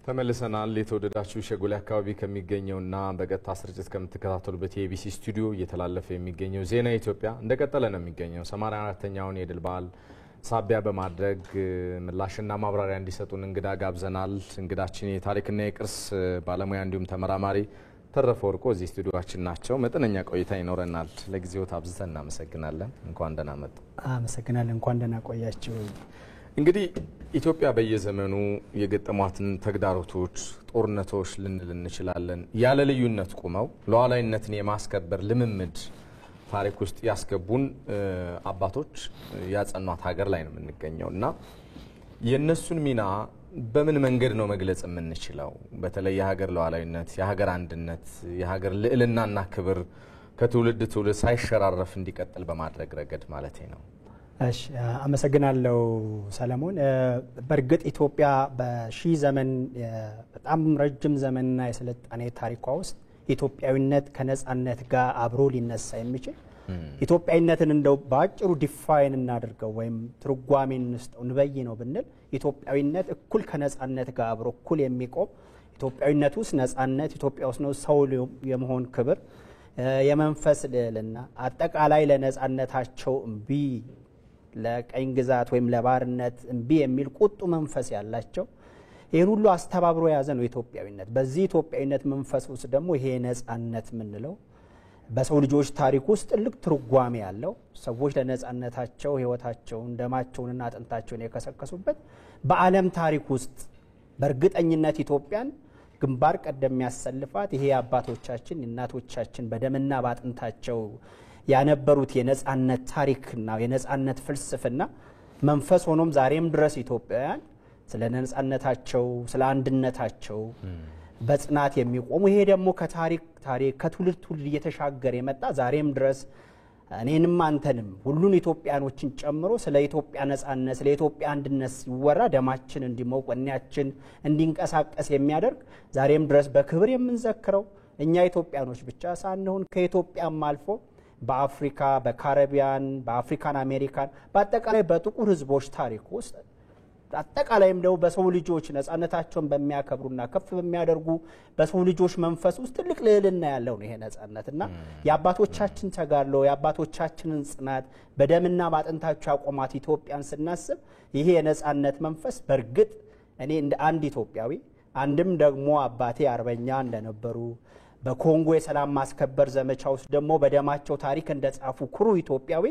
ተመልሰናል። የተወደዳችሁ ሸጎሌ አካባቢ ከሚገኘውና በቀጥታ ስርጭት ከምትከታተሉበት የኢቢሲ ስቱዲዮ እየተላለፈ የሚገኘው ዜና ኢትዮጵያ እንደቀጠለ ነው የሚገኘው። 84ኛውን የድል በዓል ሳቢያ በማድረግ ምላሽና ማብራሪያ እንዲሰጡን እንግዳ ጋብዘናል። እንግዳችን የታሪክና የቅርስ ባለሙያ እንዲሁም ተመራማሪ ተረፈ ወርቆ እዚህ ስቱዲዮአችን ናቸው። መጠነኛ ቆይታ ይኖረናል። ለጊዜው ታብዝተን እናመሰግናለን። እንኳን ደህና መጡ። አመሰግናለን። እንኳን ደህና ቆያችሁ። እንግዲህ ኢትዮጵያ በየዘመኑ የገጠሟትን ተግዳሮቶች፣ ጦርነቶች ልንል እንችላለን ያለ ልዩነት ቆመው ሉዓላዊነትን የማስከበር ልምምድ ታሪክ ውስጥ ያስገቡን አባቶች ያጸኗት ሀገር ላይ ነው የምንገኘውና የነሱን ሚና በምን መንገድ ነው መግለጽ የምንችለው? በተለይ የሀገር ሉዓላዊነት፣ የሀገር አንድነት፣ የሀገር ልዕልናና ክብር ከትውልድ ትውልድ ሳይሸራረፍ እንዲቀጥል በማድረግ ረገድ ማለት ነው። እሺ አመሰግናለሁ ሰለሞን። በእርግጥ ኢትዮጵያ በሺህ ዘመን በጣም ረጅም ዘመንና የስልጣኔ ታሪኳ ውስጥ ኢትዮጵያዊነት ከነጻነት ጋር አብሮ ሊነሳ የሚችል ኢትዮጵያዊነትን እንደው ባጭሩ ዲፋይን እናድርገው ወይም ትርጓሜን እንስጠው እንበይ ነው ብንል ኢትዮጵያዊነት እኩል ከነጻነት ጋር አብሮ እኩል የሚቆም ኢትዮጵያዊነት ውስጥ ነጻነት፣ ኢትዮጵያ ውስጥ ነው ሰው የመሆን ክብር፣ የመንፈስ ልዕልና፣ አጠቃላይ ለነጻነታቸው እምቢ ለቀኝ ግዛት ወይም ለባርነት እምቢ የሚል ቁጡ መንፈስ ያላቸው ይህን ሁሉ አስተባብሮ የያዘ ነው ኢትዮጵያዊነት። በዚህ ኢትዮጵያዊነት መንፈስ ውስጥ ደግሞ ይሄ ነጻነት የምንለው በሰው ልጆች ታሪክ ውስጥ ትልቅ ትርጓሜ ያለው ሰዎች ለነጻነታቸው ህይወታቸውን ደማቸውንና አጥንታቸውን የከሰከሱበት በዓለም ታሪክ ውስጥ በእርግጠኝነት ኢትዮጵያን ግንባር ቀደም ያሰልፋት ይሄ አባቶቻችን እናቶቻችን በደምና ባጥንታቸው ያነበሩት የነጻነት ታሪክና የነጻነት ፍልስፍና መንፈስ ሆኖም ዛሬም ድረስ ኢትዮጵያውያን ስለ ነጻነታቸው ስለ አንድነታቸው በጽናት የሚቆሙ ይሄ ደግሞ ከታሪክ ከትውልድ ትውልድ እየተሻገረ የመጣ ዛሬም ድረስ እኔንም አንተንም ሁሉን ኢትዮጵያኖችን ጨምሮ ስለ ኢትዮጵያ ነጻነት ስለ ኢትዮጵያ አንድነት ሲወራ ደማችን እንዲሞቅ ወኔያችን እንዲንቀሳቀስ የሚያደርግ ዛሬም ድረስ በክብር የምንዘክረው እኛ ኢትዮጵያኖች ብቻ ሳንሆን ከኢትዮጵያም አልፎ በአፍሪካ በካሪቢያን በአፍሪካን አሜሪካን በአጠቃላይ በጥቁር ህዝቦች ታሪክ ውስጥ አጠቃላይም ደግሞ በሰው ልጆች ነጻነታቸውን በሚያከብሩና ከፍ በሚያደርጉ በሰው ልጆች መንፈስ ውስጥ ትልቅ ልዕልና ያለው ነው ይሄ ነጻነትና የአባቶቻችን ተጋድሎ የአባቶቻችንን ጽናት በደምና ባጥንታቸው ያቆማት ኢትዮጵያን ስናስብ ይሄ የነጻነት መንፈስ በእርግጥ እኔ እንደ አንድ ኢትዮጵያዊ አንድም ደግሞ አባቴ አርበኛ እንደነበሩ በኮንጎ የሰላም ማስከበር ዘመቻ ውስጥ ደግሞ በደማቸው ታሪክ እንደጻፉ ኩሩ ኢትዮጵያዊ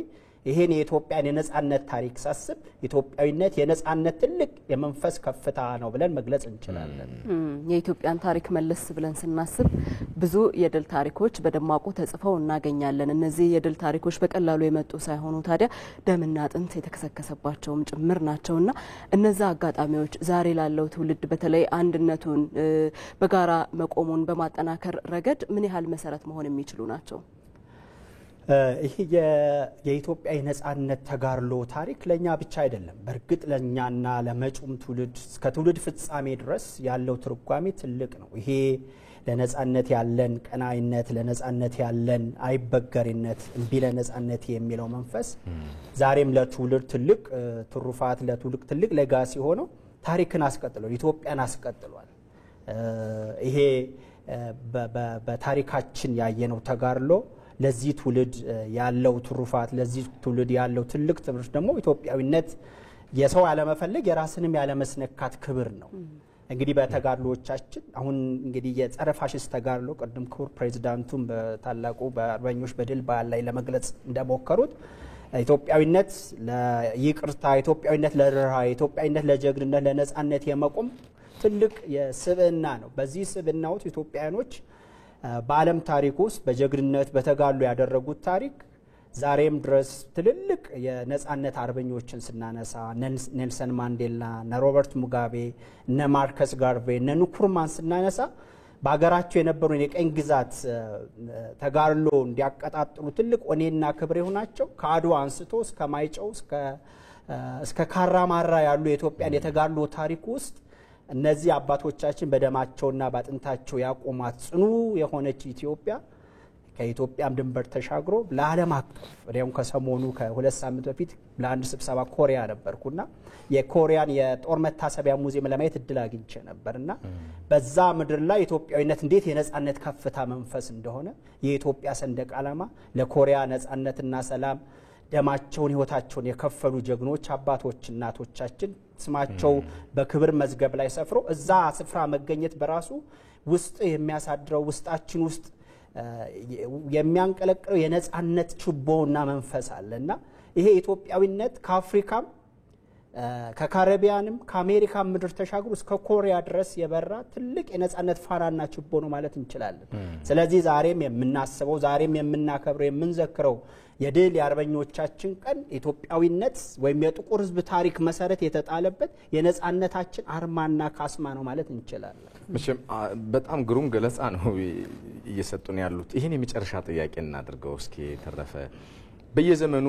ይሄን የኢትዮጵያን የነጻነት ታሪክ ሳስብ ኢትዮጵያዊነት የነጻነት ትልቅ የመንፈስ ከፍታ ነው ብለን መግለጽ እንችላለን። የኢትዮጵያን ታሪክ መለስ ብለን ስናስብ ብዙ የድል ታሪኮች በደማቁ ተጽፈው እናገኛለን። እነዚህ የድል ታሪኮች በቀላሉ የመጡ ሳይሆኑ ታዲያ ደምና አጥንት የተከሰከሰባቸውም ጭምር ናቸውና እነዛ አጋጣሚዎች ዛሬ ላለው ትውልድ በተለይ አንድነቱን በጋራ መቆሙን በማጠናከር ረገድ ምን ያህል መሰረት መሆን የሚችሉ ናቸው? ይሄ የኢትዮጵያ የነጻነት ተጋድሎ ታሪክ ለኛ ብቻ አይደለም። በእርግጥ ለኛና ለመጪውም ትውልድ እስከ ትውልድ ፍጻሜ ድረስ ያለው ትርጓሜ ትልቅ ነው። ይሄ ለነጻነት ያለን ቀናይነት፣ ለነጻነት ያለን አይበገሪነት፣ እምቢ ለነጻነት የሚለው መንፈስ ዛሬም ለትውልድ ትልቅ ትሩፋት ለትውልድ ትልቅ ሌጋሲ ሆኖ ታሪክን አስቀጥሏል፣ ኢትዮጵያን አስቀጥሏል። ይሄ በታሪካችን ያየነው ተጋድሎ ለዚህ ትውልድ ያለው ትሩፋት ለዚህ ትውልድ ያለው ትልቅ ትምህርት ደግሞ ኢትዮጵያዊነት የሰው ያለመፈለግ የራስንም ያለመስነካት ክብር ነው። እንግዲህ በተጋድሎቻችን አሁን እንግዲህ የጸረ ፋሽስት ተጋድሎ ቀደም ክቡር ፕሬዝዳንቱም በታላቁ በአርበኞች በድል በዓል ላይ ለመግለጽ እንደሞከሩት ኢትዮጵያዊነት ለይቅርታ፣ ኢትዮጵያዊነት ለርህራሄ፣ ኢትዮጵያዊነት ለጀግንነት፣ ለነጻነት የመቆም ትልቅ የስብዕና ነው። በዚህ ስብዕና ውስጥ ኢትዮጵያውያኖች በዓለም ታሪክ ውስጥ በጀግንነት በተጋድሎ ያደረጉት ታሪክ ዛሬም ድረስ ትልልቅ የነጻነት አርበኞችን ስናነሳ ኔልሰን ማንዴላ፣ እነ ሮበርት ሙጋቤ፣ እነ ማርከስ ጋርቬ፣ እነ ንኩርማን ስናነሳ በሀገራቸው የነበሩ የቀኝ ግዛት ተጋድሎ እንዲያቀጣጥሉ ትልቅ ወኔና ክብር የሆናቸው ከአድዋ አንስቶ እስከ ማይጨው እስከ ካራማራ ያሉ የኢትዮጵያን የተጋድሎ ታሪክ ውስጥ እነዚህ አባቶቻችን በደማቸውና ባጥንታቸው ያቆማት ጽኑ የሆነች ኢትዮጵያ ከኢትዮጵያም ድንበር ተሻግሮ ለዓለም አቀፍ ወዲያውም ከሰሞኑ ከሁለት ሳምንት በፊት ለአንድ ስብሰባ ኮሪያ ነበርኩና የኮሪያን የጦር መታሰቢያ ሙዚየም ለማየት እድል አግኝቼ ነበርና በዛ ምድር ላይ ኢትዮጵያዊነት እንዴት የነጻነት ከፍታ መንፈስ እንደሆነ የኢትዮጵያ ሰንደቅ ዓላማ ለኮሪያ ነጻነትና ሰላም ደማቸውን ህይወታቸውን የከፈሉ ጀግኖች አባቶች እናቶቻችን ስማቸው በክብር መዝገብ ላይ ሰፍሮ እዛ ስፍራ መገኘት በራሱ ውስጥ የሚያሳድረው ውስጣችን ውስጥ የሚያንቀለቅለው የነጻነት ችቦና መንፈስ አለና ይሄ ኢትዮጵያዊነት ከአፍሪካም ከካሪቢያንም ከአሜሪካም ምድር ተሻግሮ እስከ ኮሪያ ድረስ የበራ ትልቅ የነጻነት ፋናና ችቦ ነው ማለት እንችላለን። ስለዚህ ዛሬም የምናስበው ዛሬም የምናከብረው የምንዘክረው የድል የአርበኞቻችን ቀን ኢትዮጵያዊነት ወይም የጥቁር ህዝብ ታሪክ መሰረት የተጣለበት የነጻነታችን አርማና ካስማ ነው ማለት እንችላለን። መቼም በጣም ግሩም ገለጻ ነው እየሰጡን ያሉት። ይሄን የመጨረሻ ጥያቄ እናድርገው እስኪ ተረፈ። በየዘመኑ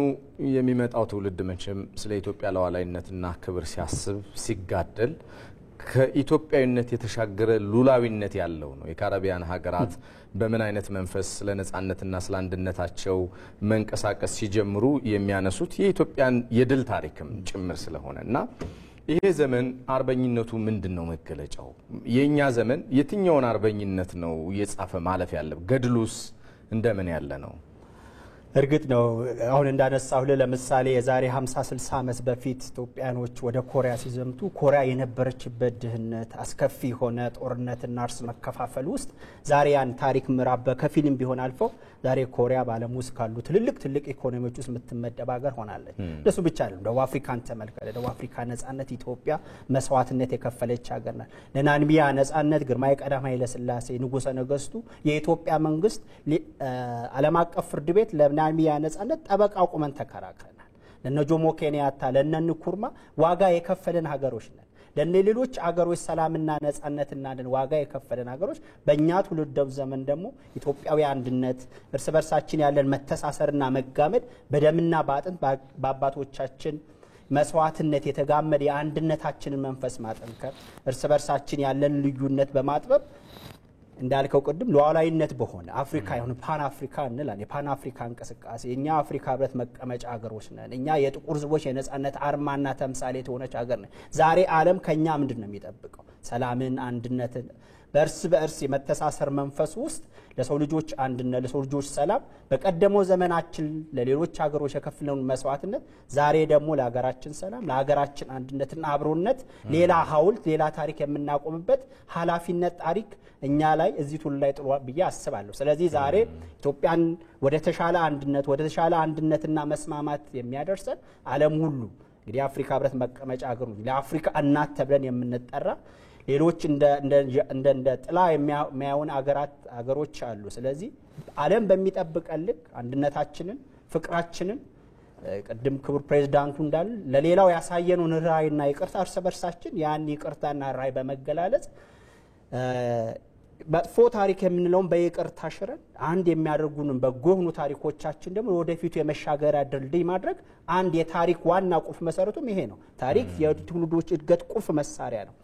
የሚመጣው ትውልድ መቼም ስለ ኢትዮጵያ ሉዓላዊነትና ክብር ሲያስብ ሲጋደል ከኢትዮጵያዊነት የተሻገረ ሉላዊነት ያለው ነው። የካሪቢያን ሀገራት በምን አይነት መንፈስ ስለ ነጻነትና ስለ አንድነታቸው መንቀሳቀስ ሲጀምሩ የሚያነሱት የኢትዮጵያን የድል ታሪክም ጭምር ስለሆነና ይሄ ዘመን አርበኝነቱ ምንድነው መገለጫው? የኛ ዘመን የትኛውን አርበኝነት ነው እየጻፈ ማለፍ ያለበት? ገድሉስ እንደምን ያለ ነው? እርግጥ ነው አሁን እንዳነሳው ለምሳሌ የዛሬ 50-60 ዓመት በፊት ኢትዮጵያኖች ወደ ኮሪያ ሲዘምቱ ኮሪያ የነበረችበት ድህነት አስከፊ ሆነ ጦርነትና እርስ መከፋፈል ውስጥ ዛሬ ያን ታሪክ ምዕራፍ በከፊልም ቢሆን አልፈው ዛሬ ኮሪያ በዓለም ውስጥ ካሉ ትልልቅ ኢኮኖሚዎች ውስጥ የምትመደብ ሀገር ሆናለች። እንደሱ ብቻ አይደለም። ደቡብ አፍሪካን ተመልከተ። ደቡብ አፍሪካ ነጻነት ኢትዮጵያ መስዋዕትነት የከፈለች ሀገር ናት። ለናሚቢያ ነጻነት ግርማዊ ቀዳማዊ ኃይለ ሥላሴ ንጉሠ ነገስቱ የኢትዮጵያ መንግስት ዓለም አቀፍ ፍርድ ቤት ለናሚቢያ ነጻነት ጠበቃ አቁመን ተከራክረናል። ለነ ጆሞ ኬንያታ ለነ ንኩርማ ዋጋ የከፈለን ሀገሮች ነን። ለሌሎች አገሮች ሰላምና ነጻነትና ዋጋ የከፈለን ሀገሮች በእኛ ትውልድ ዘመን ደግሞ ኢትዮጵያዊ አንድነት እርስ በርሳችን ያለን መተሳሰርና መጋመድ በደምና በአጥንት በአባቶቻችን መስዋዕትነት የተጋመደ የአንድነታችንን መንፈስ ማጠንከር እርስ በርሳችን ያለን ልዩነት በማጥበብ እንዳልከው ቅድም ሉዓላዊነት በሆነ አፍሪካ የሆነ ፓን አፍሪካ እንላለን። የፓን አፍሪካ እንቅስቃሴ እኛ አፍሪካ ህብረት መቀመጫ ሀገሮች ነን። እኛ የጥቁር ህዝቦች የነጻነት አርማና ተምሳሌት የሆነች ሀገር ነን። ዛሬ ዓለም ከኛ ምንድነው የሚጠብቀው? ሰላምን፣ አንድነትን በእርስ በእርስ የመተሳሰር መንፈስ ውስጥ ለሰው ልጆች አንድነት ለሰው ልጆች ሰላም በቀደመው ዘመናችን ለሌሎች ሀገሮች የከፈለውን መስዋዕትነት ዛሬ ደግሞ ለሀገራችን ሰላም ለሀገራችን አንድነትና አብሮነት ሌላ ሐውልት ሌላ ታሪክ የምናቆምበት ኃላፊነት ታሪክ እኛ ላይ እዚህ ሁሉ ላይ ጥሩ ብዬ አስባለሁ። ስለዚህ ዛሬ ኢትዮጵያን ወደ ተሻለ አንድነትና መስማማት የሚያደርሰን ዓለም ሁሉ እንግዲህ አፍሪካ ህብረት መቀመጫ ሀገሩ ለአፍሪካ እናት ተብለን የምንጠራ ሌሎች እንደ ጥላ የሚያዩን አገሮች አሉ። ስለዚህ ዓለም በሚጠብቀን ልክ አንድነታችንን ፍቅራችንን ቅድም ክቡር ፕሬዝዳንቱ እንዳሉ ለሌላው ያሳየነውን ራዕይና ይቅርታ እርስ በርሳችን ያን ይቅርታና ራዕይ በመገላለጽ መጥፎ ታሪክ የምንለውን በይቅርታ ሽረን አንድ የሚያደርጉንን በጎ የሆኑ ታሪኮቻችን ደግሞ ወደፊቱ የመሻገሪያ ድልድይ ማድረግ አንድ የታሪክ ዋና ቁልፍ መሰረቱም ይሄ ነው። ታሪክ የትውልዶች እድገት ቁልፍ መሳሪያ ነው።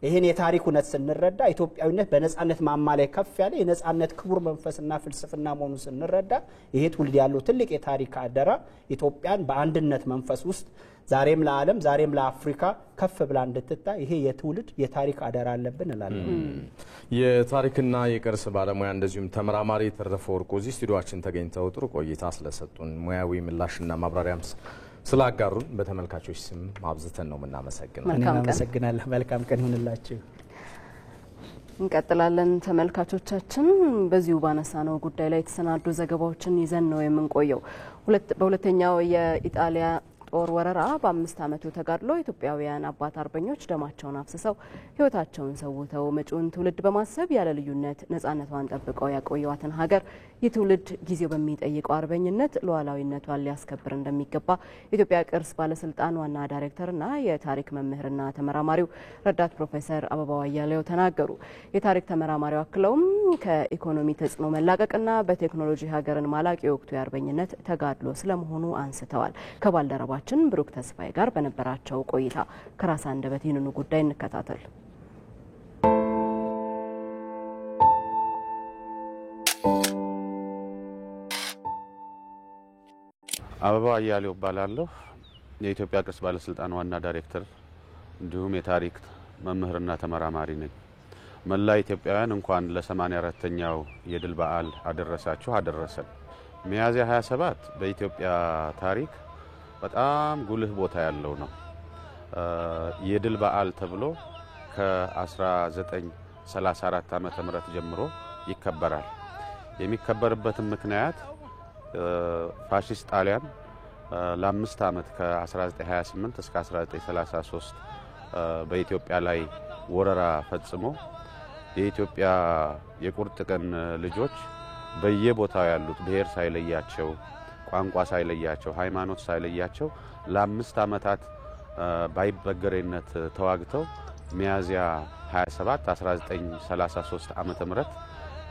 ይሄን የታሪክ እውነት ስንረዳ ኢትዮጵያዊነት በነጻነት ማማ ላይ ከፍ ያለ የነጻነት ክቡር መንፈስና ፍልስፍና መሆኑን ስንረዳ ይሄ ትውልድ ያለው ትልቅ የታሪክ አደራ ኢትዮጵያን በአንድነት መንፈስ ውስጥ ዛሬም ለዓለም ዛሬም ለአፍሪካ ከፍ ብላ እንድትታይ ይሄ የትውልድ የታሪክ አደራ አለብን እላለሁ። የታሪክና የቅርስ ባለሙያ እንደዚሁም ተመራማሪ ተረፈ ወርቁ እዚህ ስቱዲዮአችን ተገኝተው ጥሩ ቆይታ ስለሰጡን ሙያዊ ምላሽና ማብራሪያም ስላጋሩን በተመልካቾች ስም ማብዝተን ነው የምናመሰግነው። እናመሰግናለን። መልካም ቀን ይሁንላችሁ። እንቀጥላለን። ተመልካቾቻችን በዚሁ ባነሳነው ጉዳይ ላይ የተሰናዱ ዘገባዎችን ይዘን ነው የምንቆየው። በሁለተኛው የኢጣሊያ ጦር ወረራ በ5 ዓመቱ ተጋድሎ ኢትዮጵያውያን አባት አርበኞች ደማቸውን አፍስሰው ህይወታቸውን ሰውተው መጪውን ትውልድ በማሰብ ያለ ልዩነት ነጻነቷን ጠብቀው ያቆዩዋትን ሀገር የትውልድ ጊዜው በሚጠይቀው አርበኝነት ሉዓላዊነቷን ሊያስከብር እንደሚገባ የኢትዮጵያ ቅርስ ባለስልጣን ዋና ዳይሬክተርና የታሪክ መምህርና ተመራማሪው ረዳት ፕሮፌሰር አበባው አያሌው ተናገሩ። የታሪክ ተመራማሪው አክለውም ከኢኮኖሚ ተጽዕኖ መላቀቅና በቴክኖሎጂ ሀገርን ማላቅ የወቅቱ የአርበኝነት ተጋድሎ ስለመሆኑ አንስተዋል። ከባልደረባችን ብሩክ ተስፋዬ ጋር በነበራቸው ቆይታ ከራስ አንደበት ይህንኑ ጉዳይ እንከታተል። አበባው አያሌው እባላለሁ። የኢትዮጵያ ቅርስ ባለስልጣን ዋና ዳይሬክተር እንዲሁም የታሪክ መምህርና ተመራማሪ ነኝ። መላ ኢትዮጵያውያን እንኳን ለ84ኛው የድል በዓል አደረሳችሁ አደረሰን። ሚያዝያ 27 በኢትዮጵያ ታሪክ በጣም ጉልህ ቦታ ያለው ነው። የድል በዓል ተብሎ ከ1934 ዓመተ ምህረት ጀምሮ ይከበራል። የሚከበርበትም ምክንያት ፋሺስት ጣሊያን ለ5 ዓመት ከ1928 እስከ 1933 በኢትዮጵያ ላይ ወረራ ፈጽሞ የኢትዮጵያ የቁርጥ ቀን ልጆች በየቦታው ያሉት ብሔር ሳይለያቸው፣ ቋንቋ ሳይለያቸው፣ ሃይማኖት ሳይለያቸው ለ5 ዓመታት ባይበገሬነት ተዋግተው ሚያዝያ 27 1933 ዓመተ ምህረት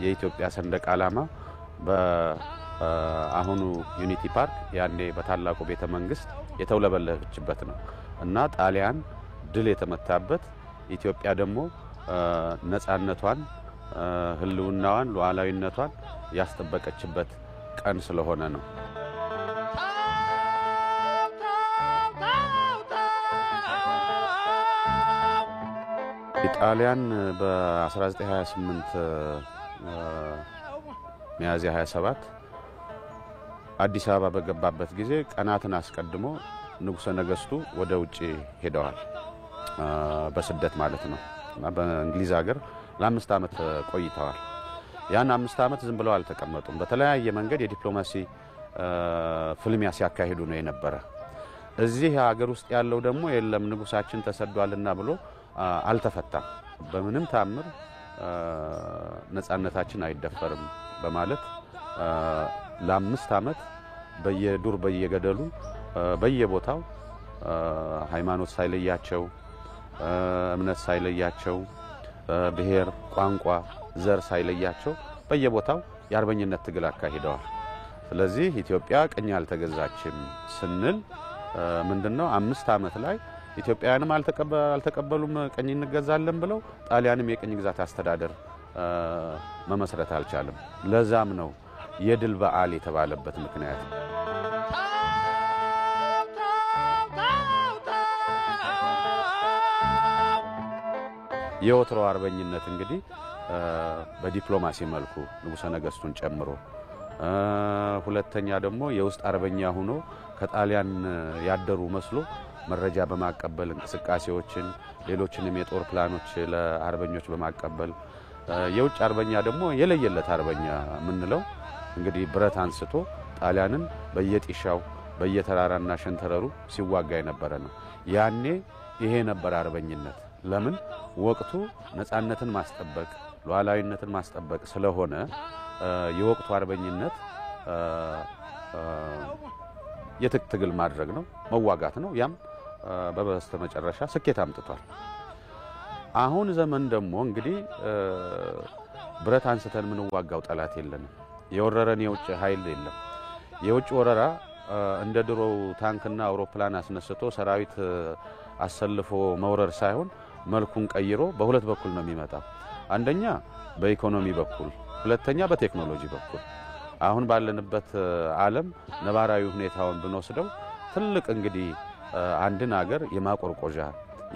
የኢትዮጵያ ሰንደቅ ዓላማ በአሁኑ ዩኒቲ ፓርክ ያኔ በታላቁ ቤተ መንግስት የተውለበለበችበት ነው እና ጣሊያን ድል የተመታበት ኢትዮጵያ ደግሞ ነፃነቷን፣ ህልውናዋን፣ ሉዓላዊነቷን ያስጠበቀችበት ቀን ስለሆነ ነው። ጣሊያን በ1928 ሚያዝያ 27 አዲስ አበባ በገባበት ጊዜ ቀናትን አስቀድሞ ንጉሠ ነገስቱ ወደ ውጪ ሄደዋል፣ በስደት ማለት ነው። በእንግሊዝ ሀገር ለ5 ዓመት ቆይተዋል። ያን 5 ዓመት ዝም ብለው አልተቀመጡም። በተለያየ መንገድ የዲፕሎማሲ ፍልሚያ ሲያካሂዱ ነው የነበረ። እዚህ ሀገር ውስጥ ያለው ደግሞ የለም ንጉሳችን ተሰዷልና ብሎ አልተፈታም። በምንም ታምር ነፃነታችን አይደፈርም በማለት ለ5 ዓመት በየዱር በየገደሉ በየቦታው ሃይማኖት ሳይለያቸው፣ እምነት ሳይለያቸው፣ ብሔር፣ ቋንቋ፣ ዘር ሳይለያቸው በየቦታው የአርበኝነት ትግል አካሂደዋል። ስለዚህ ኢትዮጵያ ቀኝ አልተገዛችም ስንል ምንድነው 5 ዓመት ላይ ኢትዮጵያውያንም አልተቀበሉም ቀኝ እንገዛለን ብለው፣ ጣሊያንም የቀኝ ግዛት አስተዳደር መመስረት አልቻለም። ለዛም ነው የድል በዓል የተባለበት ምክንያት። የወትሮ አርበኝነት እንግዲህ በዲፕሎማሲ መልኩ ንጉሠ ነገስቱን ጨምሮ፣ ሁለተኛ ደግሞ የውስጥ አርበኛ ሆኖ ከጣሊያን ያደሩ መስሎ መረጃ በማቀበል እንቅስቃሴዎችን፣ ሌሎችንም የጦር ፕላኖች ለአርበኞች በማቀበል፣ የውጭ አርበኛ ደግሞ የለየለት አርበኛ የምንለው እንግዲህ ብረት አንስቶ ጣሊያንን በየጢሻው በየተራራና ሸንተረሩ ሲዋጋ የነበረ ነው። ያኔ ይሄ ነበር አርበኝነት። ለምን? ወቅቱ ነፃነትን ማስጠበቅ፣ ሉዓላዊነትን ማስጠበቅ ስለሆነ የወቅቱ አርበኝነት የትጥቅ ትግል ማድረግ ነው፣ መዋጋት ነው። ያም በስተመጨረሻ ስኬት አምጥቷል። አሁን ዘመን ደግሞ እንግዲህ ብረት አንስተን የምንዋጋው ጠላት የለንም። የወረረን የውጭ ኃይል የለም። የውጭ ወረራ እንደ ድሮው ታንክና አውሮፕላን አስነስቶ ሰራዊት አሰልፎ መውረር ሳይሆን መልኩን ቀይሮ በሁለት በኩል ነው የሚመጣው። አንደኛ በኢኮኖሚ በኩል፣ ሁለተኛ በቴክኖሎጂ በኩል። አሁን ባለንበት ዓለም ነባራዊ ሁኔታውን ብንወስደው ትልቅ እንግዲህ አንድን ሀገር የማቆርቆዣ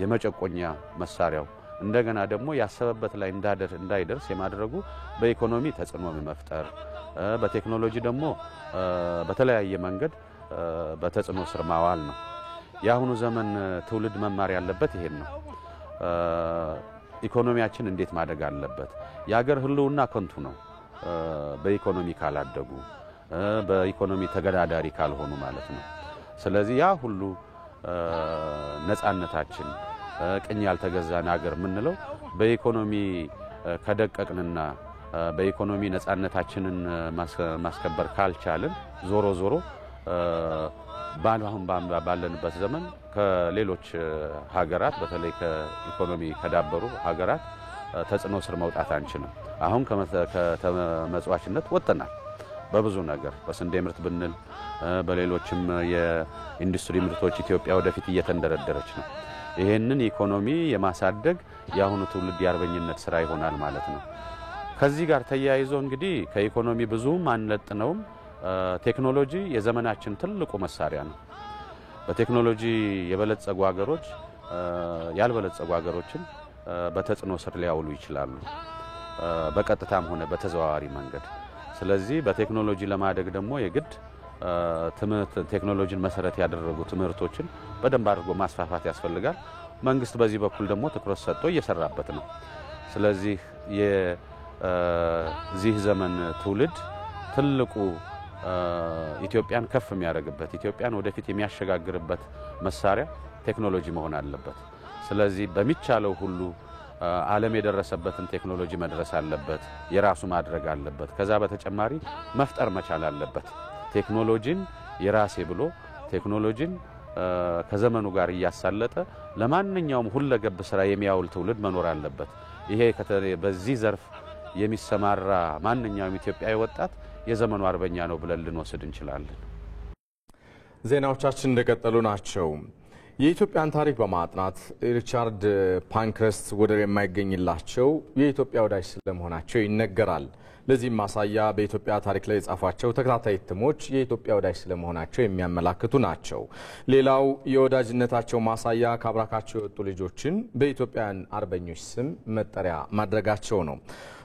የመጨቆኛ መሳሪያው እንደገና ደግሞ ያሰበበት ላይ እንዳይደርስ የማድረጉ በኢኮኖሚ ተጽዕኖ መፍጠር፣ በቴክኖሎጂ ደግሞ በተለያየ መንገድ በተጽዕኖ ስር ማዋል ነው። የአሁኑ ዘመን ትውልድ መማር ያለበት ይሄን ነው። ኢኮኖሚያችን እንዴት ማደግ አለበት? የሀገር ህልውና ከንቱ ነው በኢኮኖሚ ካላደጉ፣ በኢኮኖሚ ተገዳዳሪ ካልሆኑ ማለት ነው። ስለዚህ ያ ሁሉ ነፃነታችን ቅኝ ያልተገዛን ሀገር የምንለው በኢኮኖሚ ከደቀቅንና በኢኮኖሚ ነፃነታችንን ማስከበር ካልቻልን ዞሮ ዞሮ አሁን ባለንበት ዘመን ከሌሎች ሀገራት በተለይ ከኢኮኖሚ ከዳበሩ ሀገራት ተጽዕኖ ስር መውጣት አንችልም። አሁን ከተመጽዋችነት ወጥተናል። በብዙ ነገር በስንዴ ምርት ብንል በሌሎችም የኢንዱስትሪ ምርቶች ኢትዮጵያ ወደፊት እየተንደረደረች ነው። ይሄንን ኢኮኖሚ የማሳደግ የአሁኑ ትውልድ የአርበኝነት ስራ ይሆናል ማለት ነው። ከዚህ ጋር ተያይዞ እንግዲህ ከኢኮኖሚ ብዙም አንለጥነውም ቴክኖሎጂ የዘመናችን ትልቁ መሳሪያ ነው። በቴክኖሎጂ የበለጸጉ ሀገሮች ያልበለጸጉ ሀገሮችን በተጽዕኖ ስር ሊያውሉ ይችላሉ፣ በቀጥታም ሆነ በተዘዋዋሪ መንገድ። ስለዚህ በቴክኖሎጂ ለማደግ ደግሞ የግድ ትምህርት ቴክኖሎጂን መሰረት ያደረጉ ትምህርቶችን በደንብ አድርጎ ማስፋፋት ያስፈልጋል። መንግስት በዚህ በኩል ደግሞ ትኩረት ሰጥቶ እየሰራበት ነው። ስለዚህ የዚህ ዘመን ትውልድ ትልቁ ኢትዮጵያን ከፍ የሚያደርግበት ኢትዮጵያን ወደፊት የሚያሸጋግርበት መሳሪያ ቴክኖሎጂ መሆን አለበት። ስለዚህ በሚቻለው ሁሉ ዓለም የደረሰበትን ቴክኖሎጂ መድረስ አለበት፣ የራሱ ማድረግ አለበት። ከዛ በተጨማሪ መፍጠር መቻል አለበት። ቴክኖሎጂን የራሴ ብሎ ቴክኖሎጂን ከዘመኑ ጋር እያሳለጠ ለማንኛውም ሁለገብ ስራ የሚያውል ትውልድ መኖር አለበት። ይሄ በዚህ ዘርፍ የሚሰማራ ማንኛውም ኢትዮጵያዊ ወጣት የዘመኑ አርበኛ ነው ብለን ልንወስድ እንችላለን። ዜናዎቻችን እንደቀጠሉ ናቸው። የኢትዮጵያን ታሪክ በማጥናት ሪቻርድ ፓንክረስት ወደር የማይገኝላቸው የኢትዮጵያ ወዳጅ ስለመሆናቸው ይነገራል። ለዚህም ማሳያ በኢትዮጵያ ታሪክ ላይ የጻፏቸው ተከታታይ እትሞች የኢትዮጵያ ወዳጅ ስለመሆናቸው የሚያመላክቱ ናቸው። ሌላው የወዳጅነታቸው ማሳያ ከአብራካቸው የወጡ ልጆችን በኢትዮጵያውያን አርበኞች ስም መጠሪያ ማድረጋቸው ነው።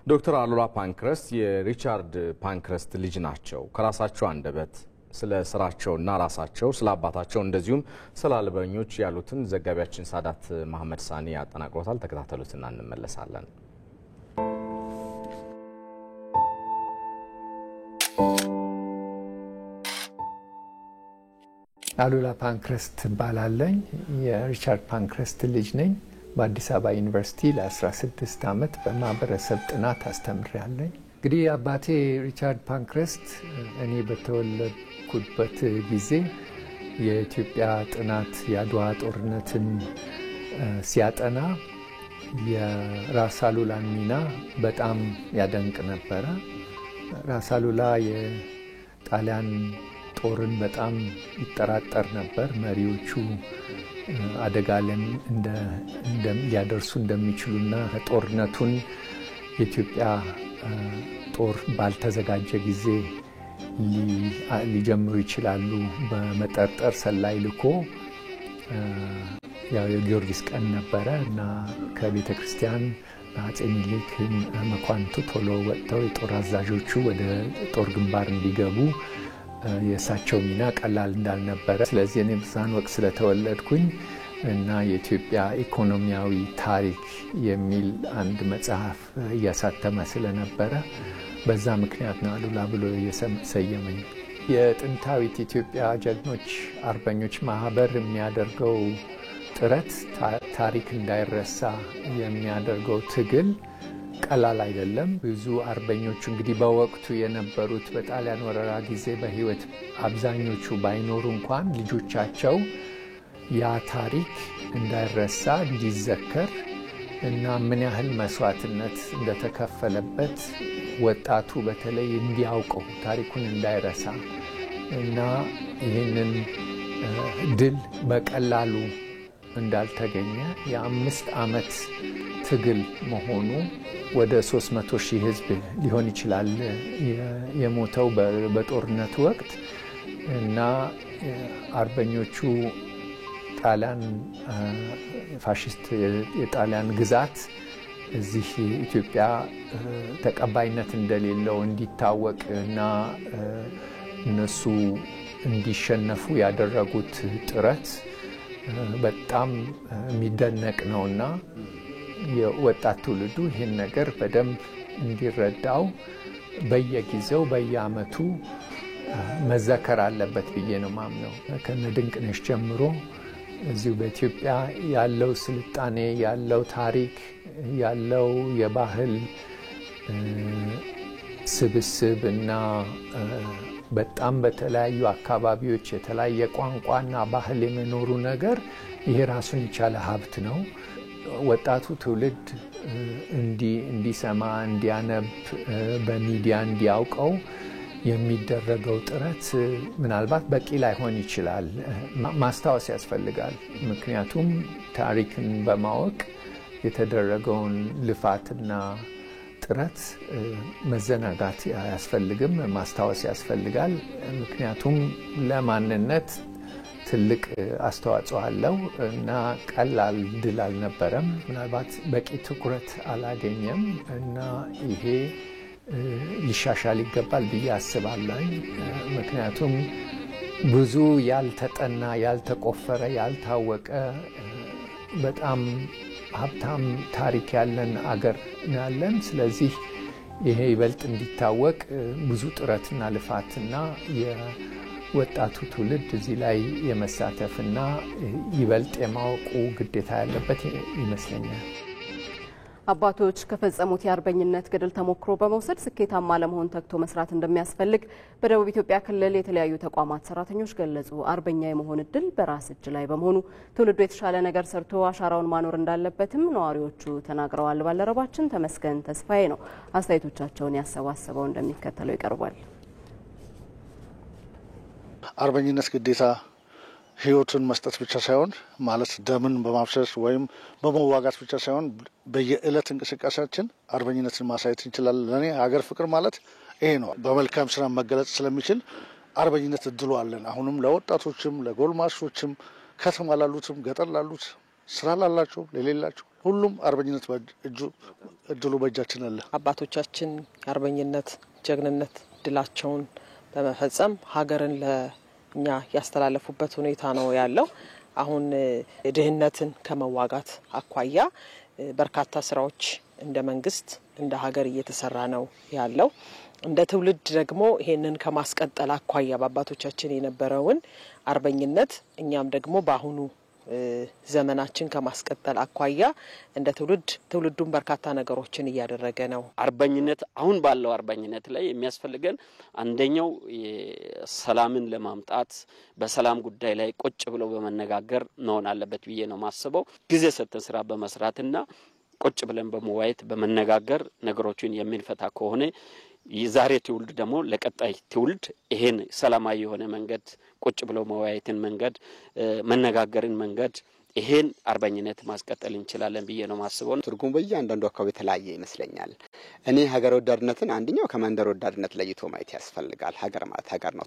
ዶክተር አሉላ ፓንክረስት የሪቻርድ ፓንክረስት ልጅ ናቸው። ከራሳቸው አንደበት ስለ ስራቸውና ራሳቸው ስለ አባታቸው እንደዚሁም ስለ አርበኞች ያሉትን ዘጋቢያችን ሳዳት መሐመድ ሳኒ ያጠናቅሮታል። ተከታተሉትና እንመለሳለን። አሉላ ፓንክረስት ባላለኝ የሪቻርድ ፓንክረስት ልጅ ነኝ። በአዲስ አበባ ዩኒቨርሲቲ ለ16 ዓመት በማህበረሰብ ጥናት አስተምሬያለሁ። እንግዲህ አባቴ ሪቻርድ ፓንክረስት እኔ በተወለድኩበት ጊዜ የኢትዮጵያ ጥናት የአድዋ ጦርነትን ሲያጠና የራስ አሉላን ሚና በጣም ያደንቅ ነበረ። ራስ አሉላ የጣሊያን ጦርን በጣም ይጠራጠር ነበር። መሪዎቹ አደጋ ሊያደርሱ እንደሚችሉና ጦርነቱን የኢትዮጵያ ጦር ባልተዘጋጀ ጊዜ ሊጀምሩ ይችላሉ በመጠርጠር ሰላይ ልኮ ያው የጊዮርጊስ ቀን ነበረ እና ከቤተ ክርስቲያን አፄ ምኒልክ መኳንንቱ ቶሎ ወጥተው የጦር አዛዦቹ ወደ ጦር ግንባር እንዲገቡ የእሳቸው ሚና ቀላል እንዳልነበረ፣ ስለዚህ እኔ በዛን ወቅት ስለተወለድኩኝ እና የኢትዮጵያ ኢኮኖሚያዊ ታሪክ የሚል አንድ መጽሐፍ እያሳተመ ስለነበረ በዛ ምክንያት ነው አሉላ ብሎ የሰየመኝ። የጥንታዊት ኢትዮጵያ ጀግኖች አርበኞች ማህበር የሚያደርገው ጥረት ታሪክ እንዳይረሳ የሚያደርገው ትግል ቀላል አይደለም። ብዙ አርበኞች እንግዲህ በወቅቱ የነበሩት በጣሊያን ወረራ ጊዜ በህይወት አብዛኞቹ ባይኖሩ እንኳን ልጆቻቸው ያ ታሪክ እንዳይረሳ እንዲዘከር እና ምን ያህል መስዋዕትነት እንደተከፈለበት ወጣቱ በተለይ እንዲያውቀው ታሪኩን እንዳይረሳ እና ይህንን ድል በቀላሉ እንዳልተገኘ የ5 ዓመት ትግል መሆኑ ወደ 300,000 ህዝብ ሊሆን ይችላል የሞተው በጦርነቱ ወቅት እና አርበኞቹ ጣሊያን ፋሽስት የጣሊያን ግዛት እዚህ ኢትዮጵያ ተቀባይነት እንደሌለው እንዲታወቅ እና እነሱ እንዲሸነፉ ያደረጉት ጥረት በጣም የሚደነቅ ነውና የወጣት ትውልዱ ይህን ነገር በደንብ እንዲረዳው በየጊዜው በየአመቱ መዘከር አለበት ብዬ ነው ማምነው። ከነድንቅነሽ ጀምሮ እዚሁ በኢትዮጵያ ያለው ስልጣኔ ያለው ታሪክ ያለው የባህል ስብስብ እና በጣም በተለያዩ አካባቢዎች የተለያየ ቋንቋና ባህል የመኖሩ ነገር ይሄ ራሱን የቻለ ሀብት ነው። ወጣቱ ትውልድ እንዲሰማ እንዲያነብ በሚዲያ እንዲያውቀው የሚደረገው ጥረት ምናልባት በቂ ላይሆን ይችላል። ማስታወስ ያስፈልጋል። ምክንያቱም ታሪክን በማወቅ የተደረገውን ልፋትና ጥረት መዘናጋት አያስፈልግም፣ ማስታወስ ያስፈልጋል። ምክንያቱም ለማንነት ትልቅ አስተዋጽኦ አለው እና ቀላል ድል አልነበረም። ምናልባት በቂ ትኩረት አላገኘም እና ይሄ ሊሻሻል ይገባል ብዬ አስባለሁ። ምክንያቱም ብዙ ያልተጠና፣ ያልተቆፈረ፣ ያልታወቀ በጣም ሀብታም ታሪክ ያለን አገር ያለን። ስለዚህ ይሄ ይበልጥ እንዲታወቅ ብዙ ጥረትና ልፋትና የወጣቱ ትውልድ እዚህ ላይ የመሳተፍና ይበልጥ የማወቁ ግዴታ ያለበት ይመስለኛል። አባቶች ከፈጸሙት የአርበኝነት ገድል ተሞክሮ በመውሰድ ስኬታማ ለመሆን ተግቶ መስራት እንደሚያስፈልግ በደቡብ ኢትዮጵያ ክልል የተለያዩ ተቋማት ሰራተኞች ገለጹ። አርበኛ የመሆን እድል በራስ እጅ ላይ በመሆኑ ትውልዱ የተሻለ ነገር ሰርቶ አሻራውን ማኖር እንዳለበትም ነዋሪዎቹ ተናግረዋል። ባልደረባችን ተመስገን ተስፋዬ ነው አስተያየቶቻቸውን ያሰባሰበው፣ እንደሚከተለው ይቀርባል። አርበኝነት ግዴታ ህይወትን መስጠት ብቻ ሳይሆን ማለት ደምን በማፍሰስ ወይም በመዋጋት ብቻ ሳይሆን በየዕለት እንቅስቃሴያችን አርበኝነትን ማሳየት እንችላለን። ለኔ ሀገር ፍቅር ማለት ይሄ ነው። በመልካም ስራ መገለጽ ስለሚችል አርበኝነት እድሉ አለን። አሁንም ለወጣቶችም፣ ለጎልማሶችም፣ ከተማ ላሉትም፣ ገጠር ላሉት፣ ስራ ላላቸው፣ ለሌላቸው ሁሉም አርበኝነት እድሉ በእጃችን አለ። አባቶቻችን የአርበኝነት ጀግንነት ድላቸውን በመፈጸም ሀገርን እኛ ያስተላለፉበት ሁኔታ ነው ያለው። አሁን ድህነትን ከመዋጋት አኳያ በርካታ ስራዎች እንደ መንግስት እንደ ሀገር እየተሰራ ነው ያለው። እንደ ትውልድ ደግሞ ይሄንን ከማስቀጠል አኳያ በአባቶቻችን የነበረውን አርበኝነት እኛም ደግሞ በአሁኑ ዘመናችን ከማስቀጠል አኳያ እንደ ትውልዱን በርካታ ነገሮችን እያደረገ ነው። አርበኝነት አሁን ባለው አርበኝነት ላይ የሚያስፈልገን አንደኛው ሰላምን ለማምጣት በሰላም ጉዳይ ላይ ቁጭ ብለው በመነጋገር መሆን አለበት ብዬ ነው ማስበው። ጊዜ ሰጥተን ስራ በመስራትና ቁጭ ብለን በመዋየት በመነጋገር ነገሮችን የሚንፈታ ከሆነ የዛሬ ትውልድ ደግሞ ለቀጣይ ትውልድ ይሄን ሰላማዊ የሆነ መንገድ ቁጭ ብለው መዋየትን መንገድ መነጋገርን መንገድ ይሄን አርበኝነት ማስቀጠል እንችላለን ብዬ ነው ማስበው። ትርጉሙ በእያንዳንዱ አካባቢ የተለያየ ይመስለኛል። እኔ ሀገር ወዳድነትን አንደኛው ከመንደር ወዳድነት ለይቶ ማየት ያስፈልጋል። ሀገር ማለት ሀገር ነው።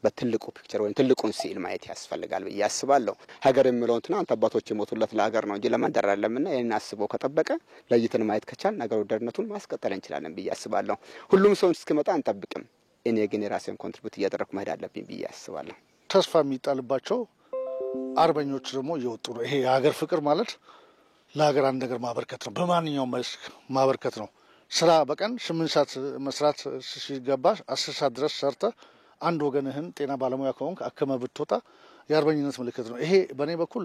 በትልቁ ፒክቸር ወይ ትልቁን ስዕል ማየት ያስፈልጋል ብዬ አስባለሁ። ሀገር የሚለው አንተ አባቶች የሞቱለት ለሀገር ነው እንጂ ለመንደር አይደለምና ይሄን አስበው ከጠበቀ ለይተን ማየት ከቻልን ሀገር ወዳድነቱን ማስቀጠል እንችላለን ብዬ አስባለሁ። ሁሉም ሰው እስኪመጣ አንጠብቅም። እኔ ግን የራሴን ኮንትሪቢዩት እያደረኩ መሄድ አለብኝ ብዬ አስባለሁ። ተስፋ የሚጣልባቸው አርበኞች ደግሞ እየወጡ ነው። ይሄ የሀገር ፍቅር ማለት ለሀገር አንድ ነገር ማበርከት ነው። በማንኛውም መስክ ማበርከት ነው። ስራ በቀን 8 ሰዓት መስራት ሲገባ 10 ሰዓት ድረስ ሰርተ አንድ ወገንህን ጤና ባለሙያ ከሆንክ አከመ ብትወጣ የአርበኝነት ምልክት ነው። ይሄ በእኔ በኩል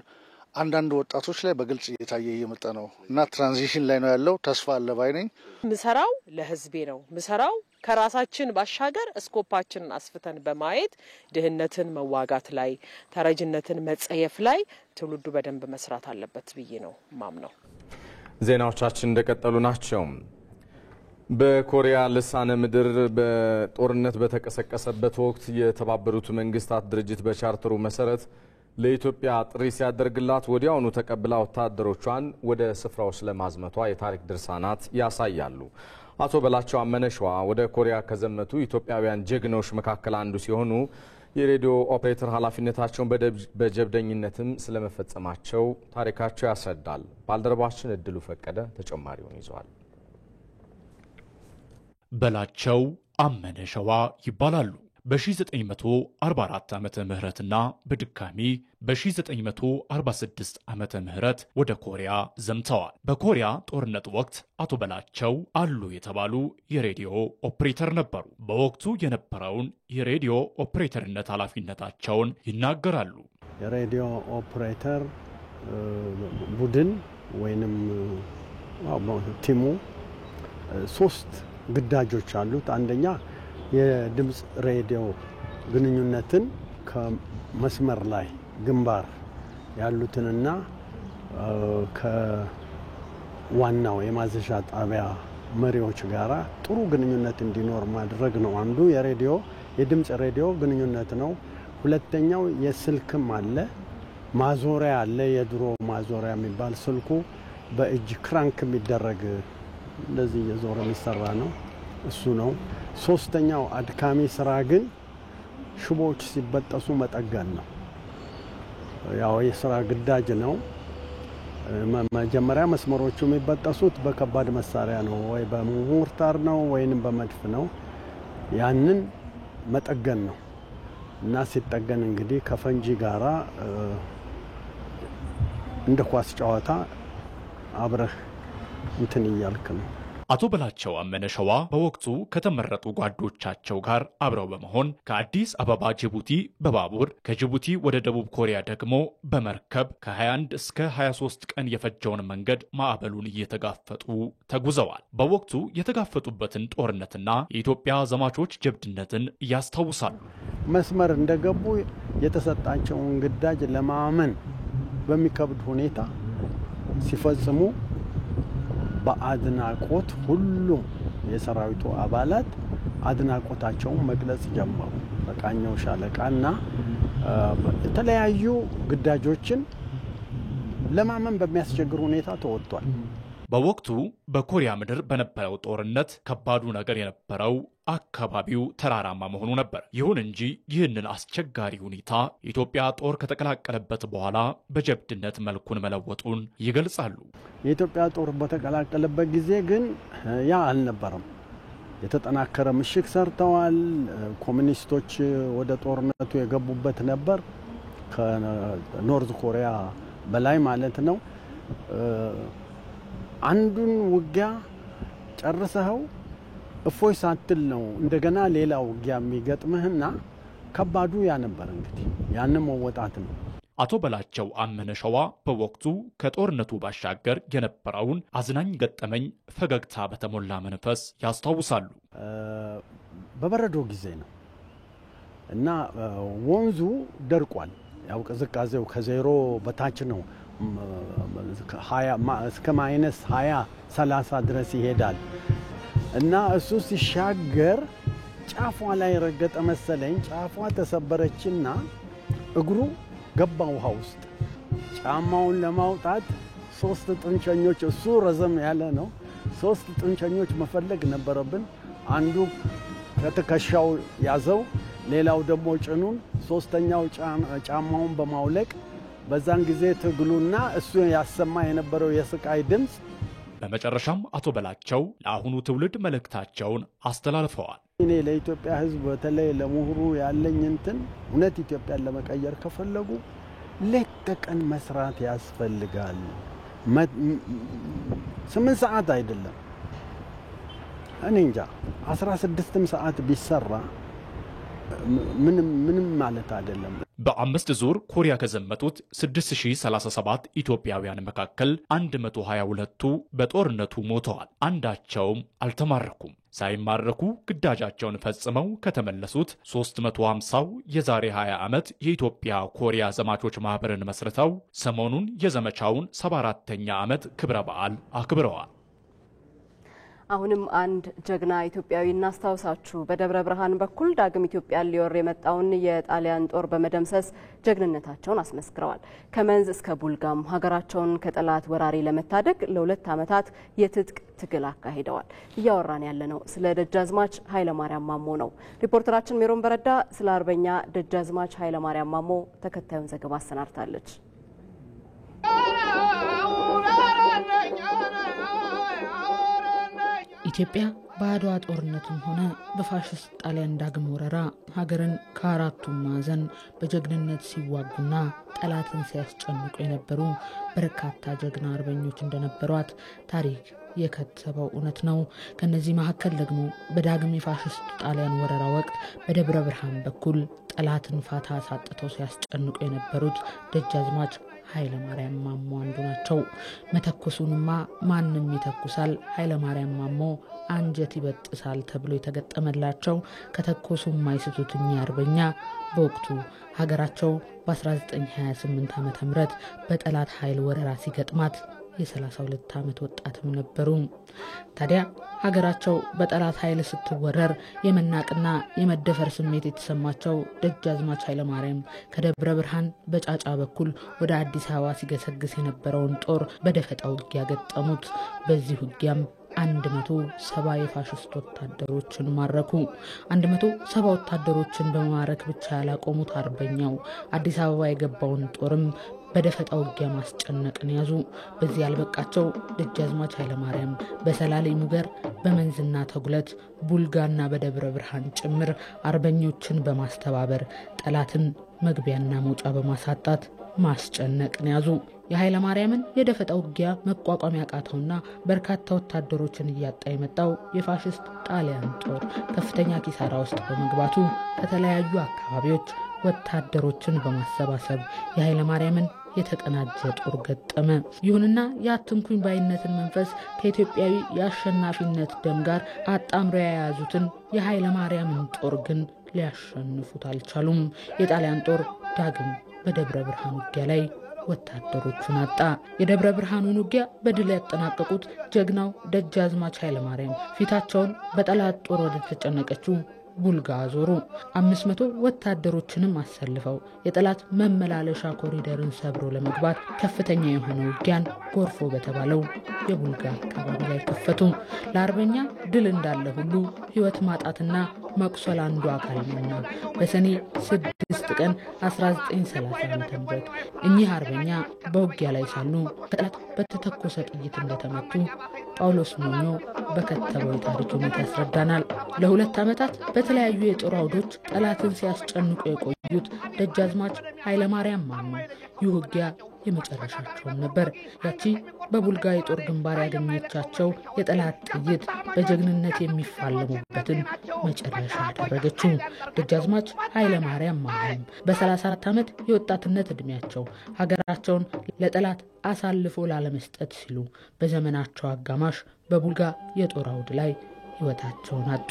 አንዳንድ ወጣቶች ላይ በግልጽ እየታየ እየመጣ ነው እና ትራንዚሽን ላይ ነው ያለው። ተስፋ አለ ባይ ነኝ። ምሰራው ለህዝቤ ነው። ምሰራው ከራሳችን ባሻገር እስኮፓችንን አስፍተን በማየት ድህነትን መዋጋት ላይ ተረጅነትን መጸየፍ ላይ ትውልዱ በደንብ መስራት አለበት ብዬ ነው ማምነው። ዜናዎቻችን እንደቀጠሉ ናቸው። በኮሪያ ልሳነ ምድር በጦርነት በተቀሰቀሰበት ወቅት የተባበሩት መንግስታት ድርጅት በቻርተሩ መሰረት ለኢትዮጵያ ጥሪ ሲያደርግላት ወዲያውኑ ተቀብላ ወታደሮቿን ወደ ስፍራው ስለማዝመቷ የታሪክ ድርሳናት ያሳያሉ። አቶ በላቸው አመነሸዋ ወደ ኮሪያ ከዘመቱ ኢትዮጵያውያን ጀግኖች መካከል አንዱ ሲሆኑ የሬዲዮ ኦፕሬተር ኃላፊነታቸውን በጀብደኝነትም ስለመፈጸማቸው ታሪካቸው ያስረዳል። ባልደረባችን እድሉ ፈቀደ ተጨማሪውን ይዟል። በላቸው አመነሸዋ ይባላሉ። በ1944 ዓመተ ምህረትና በድጋሚ በ1946 ዓመተ ምህረት ወደ ኮሪያ ዘምተዋል። በኮሪያ ጦርነት ወቅት አቶ በላቸው አሉ የተባሉ የሬዲዮ ኦፕሬተር ነበሩ። በወቅቱ የነበረውን የሬዲዮ ኦፕሬተርነት ኃላፊነታቸውን ይናገራሉ። የሬዲዮ ኦፕሬተር ቡድን ወይንም ቲሙ 3 ግዳጆች አሉት። አንደኛ የድምጽ ሬዲዮ ግንኙነትን ከመስመር ላይ ግንባር ያሉትንና ከዋናው የማዘዣ ጣቢያ መሪዎች ጋራ ጥሩ ግንኙነት እንዲኖር ማድረግ ነው። አንዱ የድምጽ ሬዲዮ ግንኙነት ነው። ሁለተኛው የስልክም አለ፣ ማዞሪያ አለ። የድሮ ማዞሪያ የሚባል ስልኩ በእጅ ክራንክ የሚደረግ እንደዚህ እየዞረ የሚሰራ ነው እሱ ነው። ሶስተኛው አድካሚ ስራ ግን ሽቦዎች ሲበጠሱ መጠገን ነው። ያው የስራ ግዳጅ ነው። መጀመሪያ መስመሮቹ የሚበጠሱት በከባድ መሳሪያ ነው፣ ወይ በሞርታር ነው ወይንም በመድፍ ነው። ያንን መጠገን ነው እና ሲጠገን እንግዲህ ከፈንጂ ጋራ እንደ ኳስ ጨዋታ አብረህ እንትን እያልክ ነው። አቶ በላቸው አመነ ሸዋ በወቅቱ ከተመረጡ ጓዶቻቸው ጋር አብረው በመሆን ከአዲስ አበባ ጅቡቲ በባቡር ከጅቡቲ ወደ ደቡብ ኮሪያ ደግሞ በመርከብ ከ21 እስከ 23 ቀን የፈጀውን መንገድ ማዕበሉን እየተጋፈጡ ተጉዘዋል። በወቅቱ የተጋፈጡበትን ጦርነትና የኢትዮጵያ ዘማቾች ጀብድነትን ያስታውሳሉ። መስመር እንደገቡ የተሰጣቸውን ግዳጅ ለማመን በሚከብድ ሁኔታ ሲፈጽሙ በአድናቆት ሁሉም የሰራዊቱ አባላት አድናቆታቸውን መግለጽ ጀመሩ። በቃኘው ሻለቃና የተለያዩ ግዳጆችን ለማመን በሚያስቸግር ሁኔታ ተወጥቷል። በወቅቱ በኮሪያ ምድር በነበረው ጦርነት ከባዱ ነገር የነበረው አካባቢው ተራራማ መሆኑ ነበር። ይሁን እንጂ ይህንን አስቸጋሪ ሁኔታ የኢትዮጵያ ጦር ከተቀላቀለበት በኋላ በጀብድነት መልኩን መለወጡን ይገልጻሉ። የኢትዮጵያ ጦር በተቀላቀለበት ጊዜ ግን ያ አልነበረም። የተጠናከረ ምሽግ ሰርተዋል። ኮሚኒስቶች ወደ ጦርነቱ የገቡበት ነበር፣ ከኖርዝ ኮሪያ በላይ ማለት ነው። አንዱን ውጊያ ጨርሰው እፎይ ሳትል ነው እንደገና ሌላ ውጊያ የሚገጥምህና ከባዱ ያ ነበር። እንግዲህ ያንን መወጣት ነው። አቶ በላቸው አመነ ሸዋ በወቅቱ ከጦርነቱ ባሻገር የነበረውን አዝናኝ ገጠመኝ ፈገግታ በተሞላ መንፈስ ያስታውሳሉ። በበረዶ ጊዜ ነው እና ወንዙ ደርቋል። ያው ቅዝቃዜው ከዜሮ በታች ነው። እስከ ማይነስ 20 30 ድረስ ይሄዳል እና እሱ ሲሻገር ጫፏ ላይ ረገጠ መሰለኝ። ጫፏ ተሰበረችና እግሩ ገባ ውሃ ውስጥ። ጫማውን ለማውጣት 3 ጥንቸኞች፣ እሱ ረዘም ያለ ነው፣ 3 ጥንቸኞች መፈለግ ነበረብን። አንዱ ከትከሻው ያዘው፣ ሌላው ደግሞ ጭኑን፣ ሶስተኛው ጫማውን በማውለቅ በዛን ጊዜ ትግሉና እሱ ያሰማ የነበረው የስቃይ ድምፅ። በመጨረሻም አቶ በላቸው ለአሁኑ ትውልድ መልእክታቸውን አስተላልፈዋል። እኔ ለኢትዮጵያ ሕዝብ በተለይ ለምሁሩ ያለኝ እንትን እውነት ኢትዮጵያን ለመቀየር ከፈለጉ ሌት ተቀን መስራት ያስፈልጋል። 8 ሰዓት አይደለም፣ እኔ እንጃ 16 ሰዓት ቢሰራ ምንም ማለት አይደለም። በ5 ዙር ኮሪያ ከዘመቱት 6037 ኢትዮጵያውያን መካከል 122ቱ በጦርነቱ ሞተዋል። አንዳቸውም አልተማረኩም። ሳይማረኩ ግዳጃቸውን ፈጽመው ከተመለሱት 350ው የዛሬ 20 ዓመት የኢትዮጵያ ኮሪያ ዘማቾች ማህበርን መስርተው ሰሞኑን የዘመቻውን 74ኛ ዓመት ክብረ በዓል አክብረዋል። አሁንም አንድ ጀግና ኢትዮጵያዊ እናስታውሳችሁ። በደብረ ብርሃን በኩል ዳግም ኢትዮጵያን ሊወር የመጣውን የጣሊያን ጦር በመደምሰስ ጀግንነታቸውን አስመስክረዋል። ከመንዝ እስከ ቡልጋም ሀገራቸውን ከጠላት ወራሪ ለመታደግ ለ2 ዓመታት የትጥቅ ትግል አካሂደዋል። እያወራን ያለነው ስለ ደጃዝማች ኃይለማርያም ማሞ ነው። ሪፖርተራችን ሜሮን በረዳ ስለ አርበኛ ደጃዝማች ኃይለማርያም ማሞ ተከታዩን ዘገባ አሰናድታለች። ኢትዮጵያ በአድዋ ጦርነትም ሆነ በፋሽስት ጣሊያን ዳግም ወረራ ሀገርን ከአራቱም ማዕዘን በጀግንነት ሲዋጉና ጠላትን ሲያስጨንቁ የነበሩ በርካታ ጀግና አርበኞች እንደነበሯት ታሪክ የከተበው እውነት ነው። ከነዚህ መካከል ደግሞ በዳግም የፋሽስት ጣሊያን ወረራ ወቅት በደብረ ብርሃን በኩል ጠላትን ፋታ አሳጥተው ሲያስጨንቁ የነበሩት ደጃዝማች ኃይለማርያም ማሞ አንዱ ናቸው። መተኮሱንማ ማንም ይተኩሳል፣ ኃይለማርያም ማሞ አንጀት ይበጥሳል ተብሎ የተገጠመላቸው ከተኮሱ የማይስቱት እኚህ አርበኛ በወቅቱ ሀገራቸው በ1928 ዓ.ም በጠላት ኃይል ወረራ ሲገጥማት የ32 ዓመት ወጣትም ነበሩ። ታዲያ ሀገራቸው በጠላት ኃይል ስትወረር የመናቅና የመደፈር ስሜት የተሰማቸው ደጃዝማች ኃይለማርያም ከደብረ ብርሃን በጫጫ በኩል ወደ አዲስ አበባ ሲገሰግስ የነበረውን ጦር በደፈጣ ውጊያ ገጠሙት። በዚህ ውጊያም 170 የፋሽስት ወታደሮችን ማረኩ። 170 ወታደሮችን በማረክ ብቻ ያላቆሙት አርበኛው አዲስ አበባ የገባውን ጦርም በደፈጣ ውጊያ ማስጨነቅን ያዙ። በዚህ ያልበቃቸው ደጃዝማች ኃይለማርያም በሰላሌ ሙገር፣ በመንዝና ተጉለት፣ ቡልጋና በደብረ ብርሃን ጭምር አርበኞችን በማስተባበር ጠላትን መግቢያና መውጫ በማሳጣት ማስጨነቅን ያዙ። የኃይለማርያምን የደፈጣ ውጊያ መቋቋም ያቃተውና በርካታ ወታደሮችን እያጣ የመጣው የፋሽስት ጣሊያን ጦር ከፍተኛ ኪሳራ ውስጥ በመግባቱ ከተለያዩ አካባቢዎች ወታደሮችን በማሰባሰብ የኃይለማርያምን የተቀናጀ ጦር ገጠመ። ይሁንና የአትንኩኝ ባይነትን መንፈስ ከኢትዮጵያዊ የአሸናፊነት ደም ጋር አጣምሮ የያዙትን የኃይለማርያምን ጦር ግን ሊያሸንፉት አልቻሉም። የጣሊያን ጦር ዳግም በደብረ ብርሃን ውጊያ ላይ ወታደሮቹን አጣ። የደብረ ብርሃኑን ውጊያ በድል ያጠናቀቁት ጀግናው ደጃዝማች ኃይለማርያም ፊታቸውን በጠላት ጦር ወደ ተጨነቀችው ቡልጋ ዞሩ። 500 ወታደሮችንም አሰልፈው የጠላት መመላለሻ ኮሪደርን ሰብሮ ለመግባት ከፍተኛ የሆነ ውጊያን ጎርፎ በተባለው የቡልጋ አካባቢ ላይ ከፈቱ። ለአርበኛ ድል እንዳለ ሁሉ ሕይወት ማጣትና መቁሰል አንዱ አካል ነውና በሰኔ 6 ቀን 1930 ዓ.ም እኚህ አርበኛ በውጊያ ላይ ሳሉ ከጠላት በተተኮሰ ጥይት እንደተመቱ ጳውሎስ ሞኞ በከተበው የታሪክ ሁኔታ ያስረዳናል። ለ2 ዓመታት በተለያዩ የጦር አውዶች ጠላትን ሲያስጨንቁ የቆዩት ደጃዝማች ኃይለማርያም ማሞ ይህ ውጊያ የመጨረሻቸውን ነበር። ያቺ በቡልጋ የጦር ግንባር ያገኘቻቸው የጠላት ጥይት በጀግንነት የሚፋለሙበትን መጨረሻ አደረገችው። ደጃዝማች ኃይለማርያም ማሞም በ34 ዓመት የወጣትነት ዕድሜያቸው ሀገራቸውን ለጠላት አሳልፎ ላለመስጠት ሲሉ በዘመናቸው አጋማሽ በቡልጋ የጦር አውድ ላይ ሕይወታቸውን አጡ።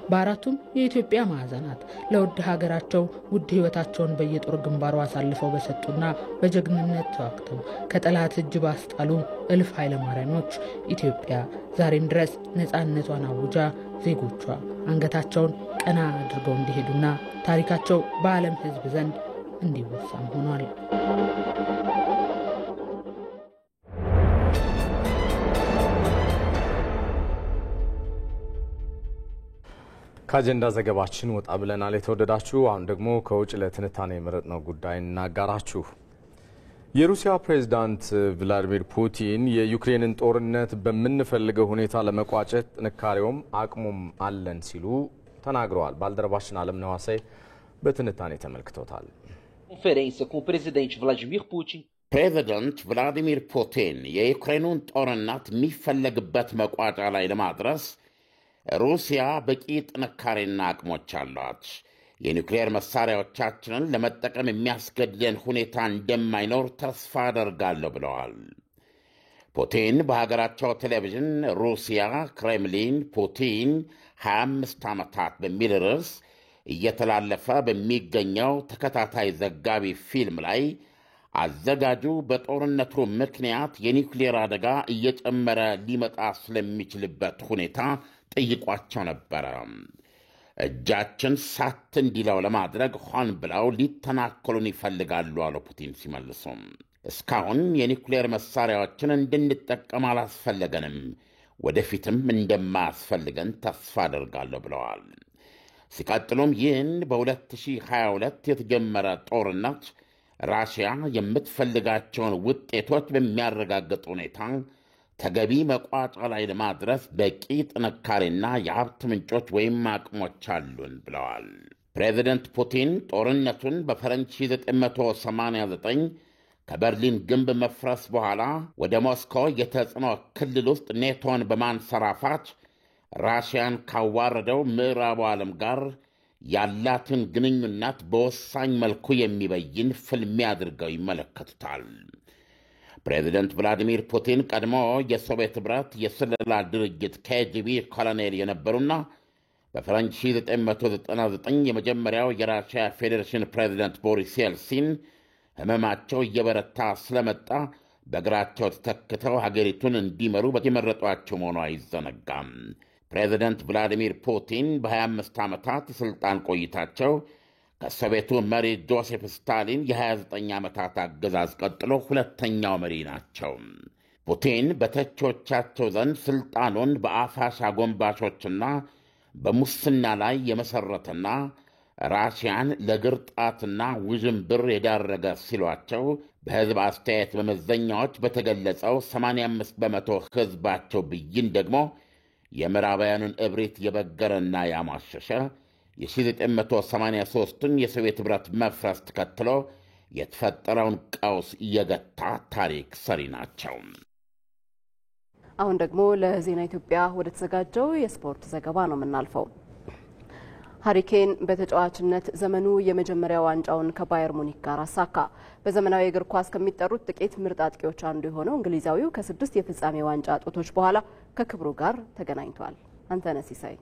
በአራቱም የኢትዮጵያ ማዕዘናት ለውድ ሀገራቸው ውድ ሕይወታቸውን በየጦር ግንባሩ አሳልፈው በሰጡና በጀግንነት ተዋግተው ከጠላት እጅ ባስጣሉ እልፍ ኃይለማርያሞች ኢትዮጵያ ዛሬም ድረስ ነፃነቷን አውጃ ዜጎቿ አንገታቸውን ቀና አድርገው እንዲሄዱና ታሪካቸው በዓለም ሕዝብ ዘንድ እንዲወሳም ሆኗል። ከአጀንዳ ዘገባችን ወጣ ብለናል። የተወደዳችሁ አሁን ደግሞ ከውጭ ለትንታኔ የመረጥነው ጉዳይ እናጋራችሁ። የሩሲያ ፕሬዝዳንት ቭላዲሚር ፑቲን የዩክሬንን ጦርነት በምንፈልገው ሁኔታ ለመቋጨት ጥንካሬውም አቅሙም አለን ሲሉ ተናግረዋል። ባልደረባችን አለም ነዋሳይ በትንታኔ ተመልክቶታል። ኮንፈረንስ com o presidente Vladimir Putin ፕሬዝዳንት ቭላዲሚር ፑቲን የዩክሬኑን ጦርነት የሚፈለግበት መቋጫ ላይ ለማድረስ ሩሲያ በቂ ጥንካሬና አቅሞች አሏት፣ የኒውክሌር መሳሪያዎቻችንን ለመጠቀም የሚያስገድደን ሁኔታ እንደማይኖር ተስፋ አደርጋለሁ ብለዋል። ፑቲን በሀገራቸው ቴሌቪዥን ሩሲያ ክሬምሊን ፑቲን 25 ዓመታት በሚል ርዕስ እየተላለፈ በሚገኘው ተከታታይ ዘጋቢ ፊልም ላይ አዘጋጁ በጦርነቱ ምክንያት የኒውክሌር አደጋ እየጨመረ ሊመጣ ስለሚችልበት ሁኔታ ጠይቋቸው ነበረ። እጃችን ሳት እንዲለው ለማድረግ ሆን ብለው ሊተናከሉን ይፈልጋሉ አሉ ፑቲን ሲመልሱ። እስካሁን የኒውክሌር መሳሪያዎችን እንድንጠቀም አላስፈለገንም፣ ወደፊትም እንደማያስፈልገን ተስፋ አደርጋለሁ ብለዋል። ሲቀጥሉም ይህን በ2022 የተጀመረ ጦርነት ራሽያ የምትፈልጋቸውን ውጤቶች በሚያረጋግጥ ሁኔታ ተገቢ መቋጫ ላይ ለማድረስ በቂ ጥንካሬና የሀብት ምንጮች ወይም አቅሞች አሉን ብለዋል። ፕሬዚደንት ፑቲን ጦርነቱን በፈረንጅ 1989 ከበርሊን ግንብ መፍረስ በኋላ ወደ ሞስኮ የተጽዕኖ ክልል ውስጥ ኔቶን በማንሰራፋት ራሽያን ካዋረደው ምዕራቡ ዓለም ጋር ያላትን ግንኙነት በወሳኝ መልኩ የሚበይን ፍልሚያ አድርገው ይመለከቱታል። ፕሬዚደንት ቭላዲሚር ፑቲን ቀድሞ የሶቪየት ኅብረት የስለላ ድርጅት KGB ኮሎኔል የነበሩና በፈረንጅ 1999 የመጀመሪያው የራሽያ ፌዴሬሽን ፕሬዚደንት ቦሪስ የልሲን ሕመማቸው እየበረታ ስለመጣ በእግራቸው ተተክተው ሀገሪቱን እንዲመሩ የመረጧቸው መሆኑ አይዘነጋም። ፕሬዚደንት ቭላዲሚር ፑቲን በ25 ዓመታት የሥልጣን ቆይታቸው ከሶቪየቱ መሪ ጆሴፍ ስታሊን የ29 ዓመታት አገዛዝ ቀጥሎ ሁለተኛው መሪ ናቸው። ፑቲን በተቾቻቸው ዘንድ ሥልጣኑን በአፋሽ አጎንባሾችና በሙስና ላይ የመሠረተና ራሽያን ለግርጣትና ውዥንብር የዳረገ ሲሏቸው በሕዝብ አስተያየት መመዘኛዎች በተገለጸው 85 በመቶ ሕዝባቸው ብይን ደግሞ የምዕራባውያኑን እብሪት የበገረና ያሟሸሸ የ1983ን የሶቪየት ኅብረት መፍረስ ተከትሎ የተፈጠረውን ቀውስ የገታ ታሪክ ሰሪ ናቸው። አሁን ደግሞ ለዜና ኢትዮጵያ ወደ ተዘጋጀው የስፖርት ዘገባ ነው የምናልፈው። ሃሪኬን በተጫዋችነት ዘመኑ የመጀመሪያ ዋንጫውን ከባየር ሙኒክ ጋር አሳካ። በዘመናዊ እግር ኳስ ከሚጠሩት ጥቂት ምርጥ አጥቂዎች አንዱ የሆነው እንግሊዛዊው ከ6 የፍጻሜ ዋንጫ ጦቶች በኋላ ከክብሩ ጋር ተገናኝቷል። አንተነህ ሲሳይ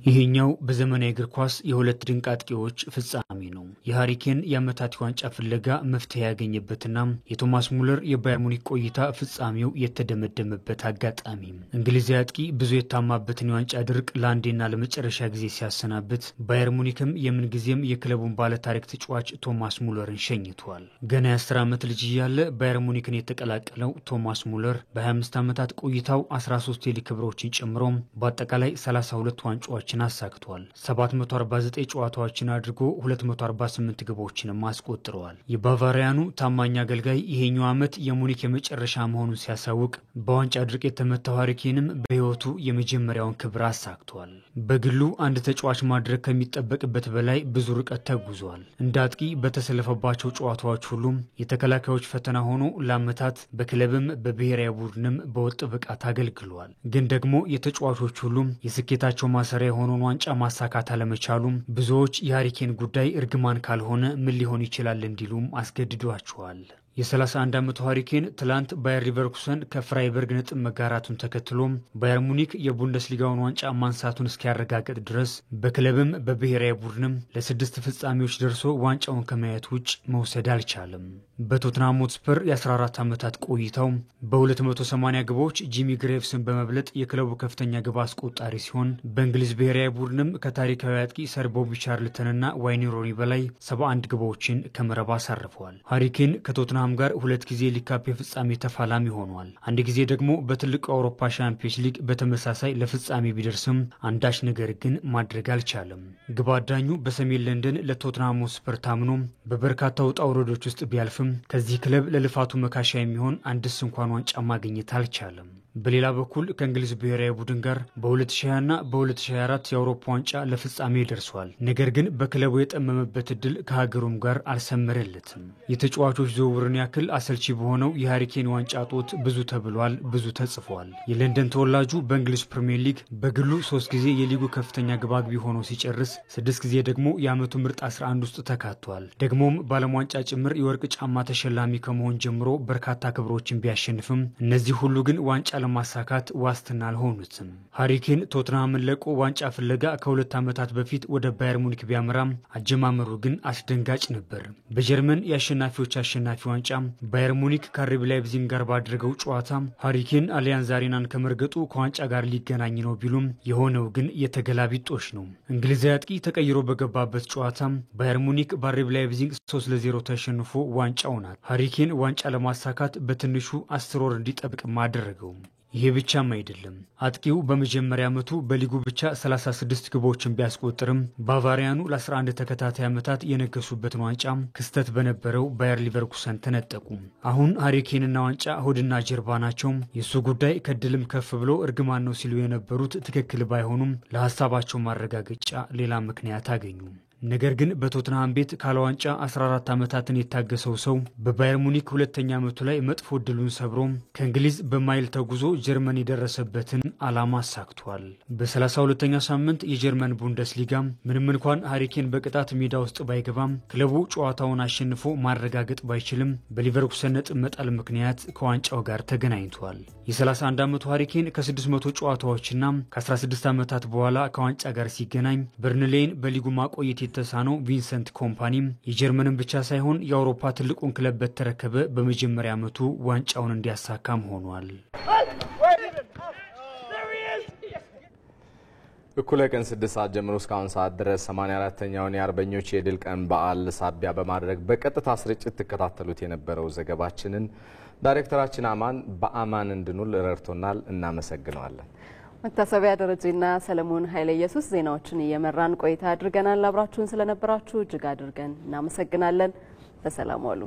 ይሄኛው በዘመናዊ እግር ኳስ የሁለት ድንቅ አጥቂዎች ፍጻሜ ነው። የሃሪኬን የአመታት ዋንጫ ፍለጋ መፍትሄ ያገኘበትና የቶማስ ሙለር የባየር ሙኒክ ቆይታ ፍጻሜው የተደመደመበት አጋጣሚ። እንግሊዛዊ አጥቂ ብዙ የታማበትን የዋንጫ ድርቅ ለአንዴና ለመጨረሻ ጊዜ ሲያሰናብት፣ ባየር ሙኒክም የምንጊዜም የክለቡን ባለታሪክ ተጫዋች ቶማስ ሙለርን ሸኝቷል። ገና የ10 ዓመት ልጅ እያለ ባየር ሙኒክን የተቀላቀለው ቶማስ ሙለር በ25 ዓመታት ቆይታው 13 የሊግ ክብሮችን ጨምሮ በአጠቃላይ 32 ዋንጫዎች አሳክቷል። 749 ጨዋታዎችን አድርጎ 248 ግቦችንም አስቆጥረዋል። የባቫሪያኑ ታማኝ አገልጋይ ይሄኛው ዓመት የሙኒክ የመጨረሻ መሆኑን ሲያሳውቅ በዋንጫ ድርቅ የተመታው ሃሪኬንም በሕይወቱ የመጀመሪያውን ክብር አሳክቷል። በግሉ አንድ ተጫዋች ማድረግ ከሚጠበቅበት በላይ ብዙ ርቀት ተጉዟል። እንደ አጥቂ በተሰለፈባቸው ጨዋታዎች ሁሉም የተከላካዮች ፈተና ሆኖ ለዓመታት በክለብም በብሔራዊ ቡድንም በወጥ ብቃት አገልግሏል። ግን ደግሞ የተጫዋቾች ሁሉም የስኬታቸው ማሰሪያ የሆነውን ዋንጫ ማሳካት አለመቻሉም ብዙዎች የሃሪኬን ጉዳይ እርግማን ካልሆነ ምን ሊሆን ይችላል እንዲሉም አስገድዷቸዋል። የ31 ዓመቱ ሃሪኬን ትላንት ባየር ሊቨርኩሰን ከፍራይበርግ ነጥብ መጋራቱን ተከትሎም ባየር ሙኒክ የቡንደስሊጋውን ዋንጫ ማንሳቱን እስኪያረጋግጥ ድረስ በክለብም በብሔራዊ ቡድንም ለ6 ፍጻሜዎች ደርሶ ዋንጫውን ከማየት ውጭ መውሰድ አልቻለም። በቶትናም ሆትስፐር የ14 ዓመታት ቆይታው በ280 ግቦች ጂሚ ግሬቭስን በመብለጥ የክለቡ ከፍተኛ ግብ አስቆጣሪ ሲሆን በእንግሊዝ ብሔራዊ ቡድንም ከታሪካዊ አጥቂ ሰር ቦቢ ቻርልተንና ዋይኒ ሮኒ በላይ 71 ግቦችን ከመረብ አሳርፈዋል። ሃሪኬን ከቶትናም ጋር 2 ጊዜ ሊግ ካፕ የፍጻሜ ተፋላሚ ሆኗል። አንድ ጊዜ ደግሞ በትልቁ የአውሮፓ ሻምፒዮንስ ሊግ በተመሳሳይ ለፍጻሜ ቢደርስም አንዳች ነገር ግን ማድረግ አልቻለም። ግብ አዳኙ በሰሜን ለንደን ለቶትናም ሆትስፐር ታምኖ በበርካታ ውጣ ውረዶች ውስጥ ቢያልፍም ከዚህ ክለብ ለልፋቱ መካሻ የሚሆን አንድስ እንኳን ዋንጫ ማግኘት አልቻለም። በሌላ በኩል ከእንግሊዝ ብሔራዊ ቡድን ጋር በ2020 እና በ2024 የአውሮፓ ዋንጫ ለፍጻሜ ደርሷል። ነገር ግን በክለቡ የጠመመበት እድል ከሀገሩም ጋር አልሰመረለትም። የተጫዋቾች ዝውውርን ያክል አሰልቺ በሆነው የሃሪኬን ዋንጫ ጦት ብዙ ተብሏል፣ ብዙ ተጽፏል። የለንደን ተወላጁ በእንግሊዝ ፕሪሚየር ሊግ በግሉ 3 ጊዜ የሊጉ ከፍተኛ ግብ አግቢ ሆኖ ሲጨርስ 6 ጊዜ ደግሞ የዓመቱ ምርጥ 11 ውስጥ ተካቷል። ደግሞም በዓለም ዋንጫ ጭምር የወርቅ ጫማ ተሸላሚ ከመሆን ጀምሮ በርካታ ክብሮችን ቢያሸንፍም እነዚህ ሁሉ ግን ዋንጫ ለማሳካት ዋስትና አልሆኑትም። ሃሪኬን ቶትናምን ለቆ ዋንጫ ፍለጋ ከ2 ዓመታት በፊት ወደ ባየር ሙኒክ ቢያመራም አጀማመሩ ግን አስደንጋጭ ነበር። በጀርመን የአሸናፊዎች አሸናፊ ዋንጫ ባየር ሙኒክ ከአርቢ ላይፕዚግ ጋር ባደረገው ጨዋታ ሃሪኬን አሊያንዝ አሬናን ከመርገጡ ከዋንጫ ጋር ሊገናኝ ነው ቢሉም የሆነው ግን የተገላቢጦሽ ነው። እንግሊዛዊ አጥቂ ተቀይሮ በገባበት ጨዋታ ባየር ሙኒክ በአርቢ ላይፕዚግ 3-0 ተሸንፎ ዋንጫውን አጣ። ሃሪኬን ዋንጫ ለማሳካት በትንሹ 10 ወር እንዲጠብቅ ማደረገው። ይሄ ብቻም አይደለም። አጥቂው በመጀመሪያ ዓመቱ በሊጉ ብቻ 36 ግቦችን ቢያስቆጥርም ባቫሪያኑ ለ11 ተከታታይ ዓመታት የነገሱበትን ዋንጫ ክስተት በነበረው ባየር ሊቨርኩሰን ተነጠቁ። አሁን ሃሪኬንና ዋንጫ ሆድና ጀርባ ናቸው። የሱ ጉዳይ ከድልም ከፍ ብሎ እርግማን ነው ሲሉ የነበሩት ትክክል ባይሆኑም ለሐሳባቸው ማረጋገጫ ሌላ ምክንያት አገኙ። ነገር ግን በቶትናም ቤት ካለ ዋንጫ 14 ዓመታትን የታገሰው ሰው በባየር ሙኒክ 2ኛ ዓመቱ ላይ መጥፎ ድሉን ሰብሮ ከእንግሊዝ በማይል ተጉዞ ጀርመን የደረሰበትን ዓላማ አሳክቷል። በ32ኛ ሳምንት የጀርመን ቡንደስሊጋ ምንም እንኳን ሃሪኬን በቅጣት ሜዳ ውስጥ ባይገባም ክለቡ ጨዋታውን አሸንፎ ማረጋገጥ ባይችልም በሊቨርኩሰን ነጥብ መጣል ምክንያት ከዋንጫው ጋር ተገናኝቷል። የ31 ዓመቱ ሃሪኬን ከ600 ጨዋታዎችና ከ16 ዓመታት በኋላ ከዋንጫ ጋር ሲገናኝ በርንሌይን በሊጉ ማቆየት የተሳነው ቪንሰንት ኮምፓኒም የጀርመንን ብቻ ሳይሆን የአውሮፓ ትልቁን ክለብ በተረከበ በመጀመሪያ ዓመቱ ዋንጫውን እንዲያሳካም ሆኗል። እኩለ ቀን 6 ሰዓት ጀምሮ እስካሁን ሰዓት ድረስ 84ኛውን የአርበኞች የድል ቀን በዓል ሳቢያ በማድረግ በቀጥታ ስርጭት ተከታተሉት የነበረው ዘገባችንን ዳይሬክተራችን አማን በአማን እንድንውል ረድቶናል። እናመሰግናለን። መታሰቢያ ደረጃና ሰለሞን ኃይለ ኢየሱስ ዜናዎችን እየመራን ቆይታ አድርገናል። አብራችሁን ስለነበራችሁ እጅግ አድርገን እናመሰግናለን። በሰላም ዋሉ።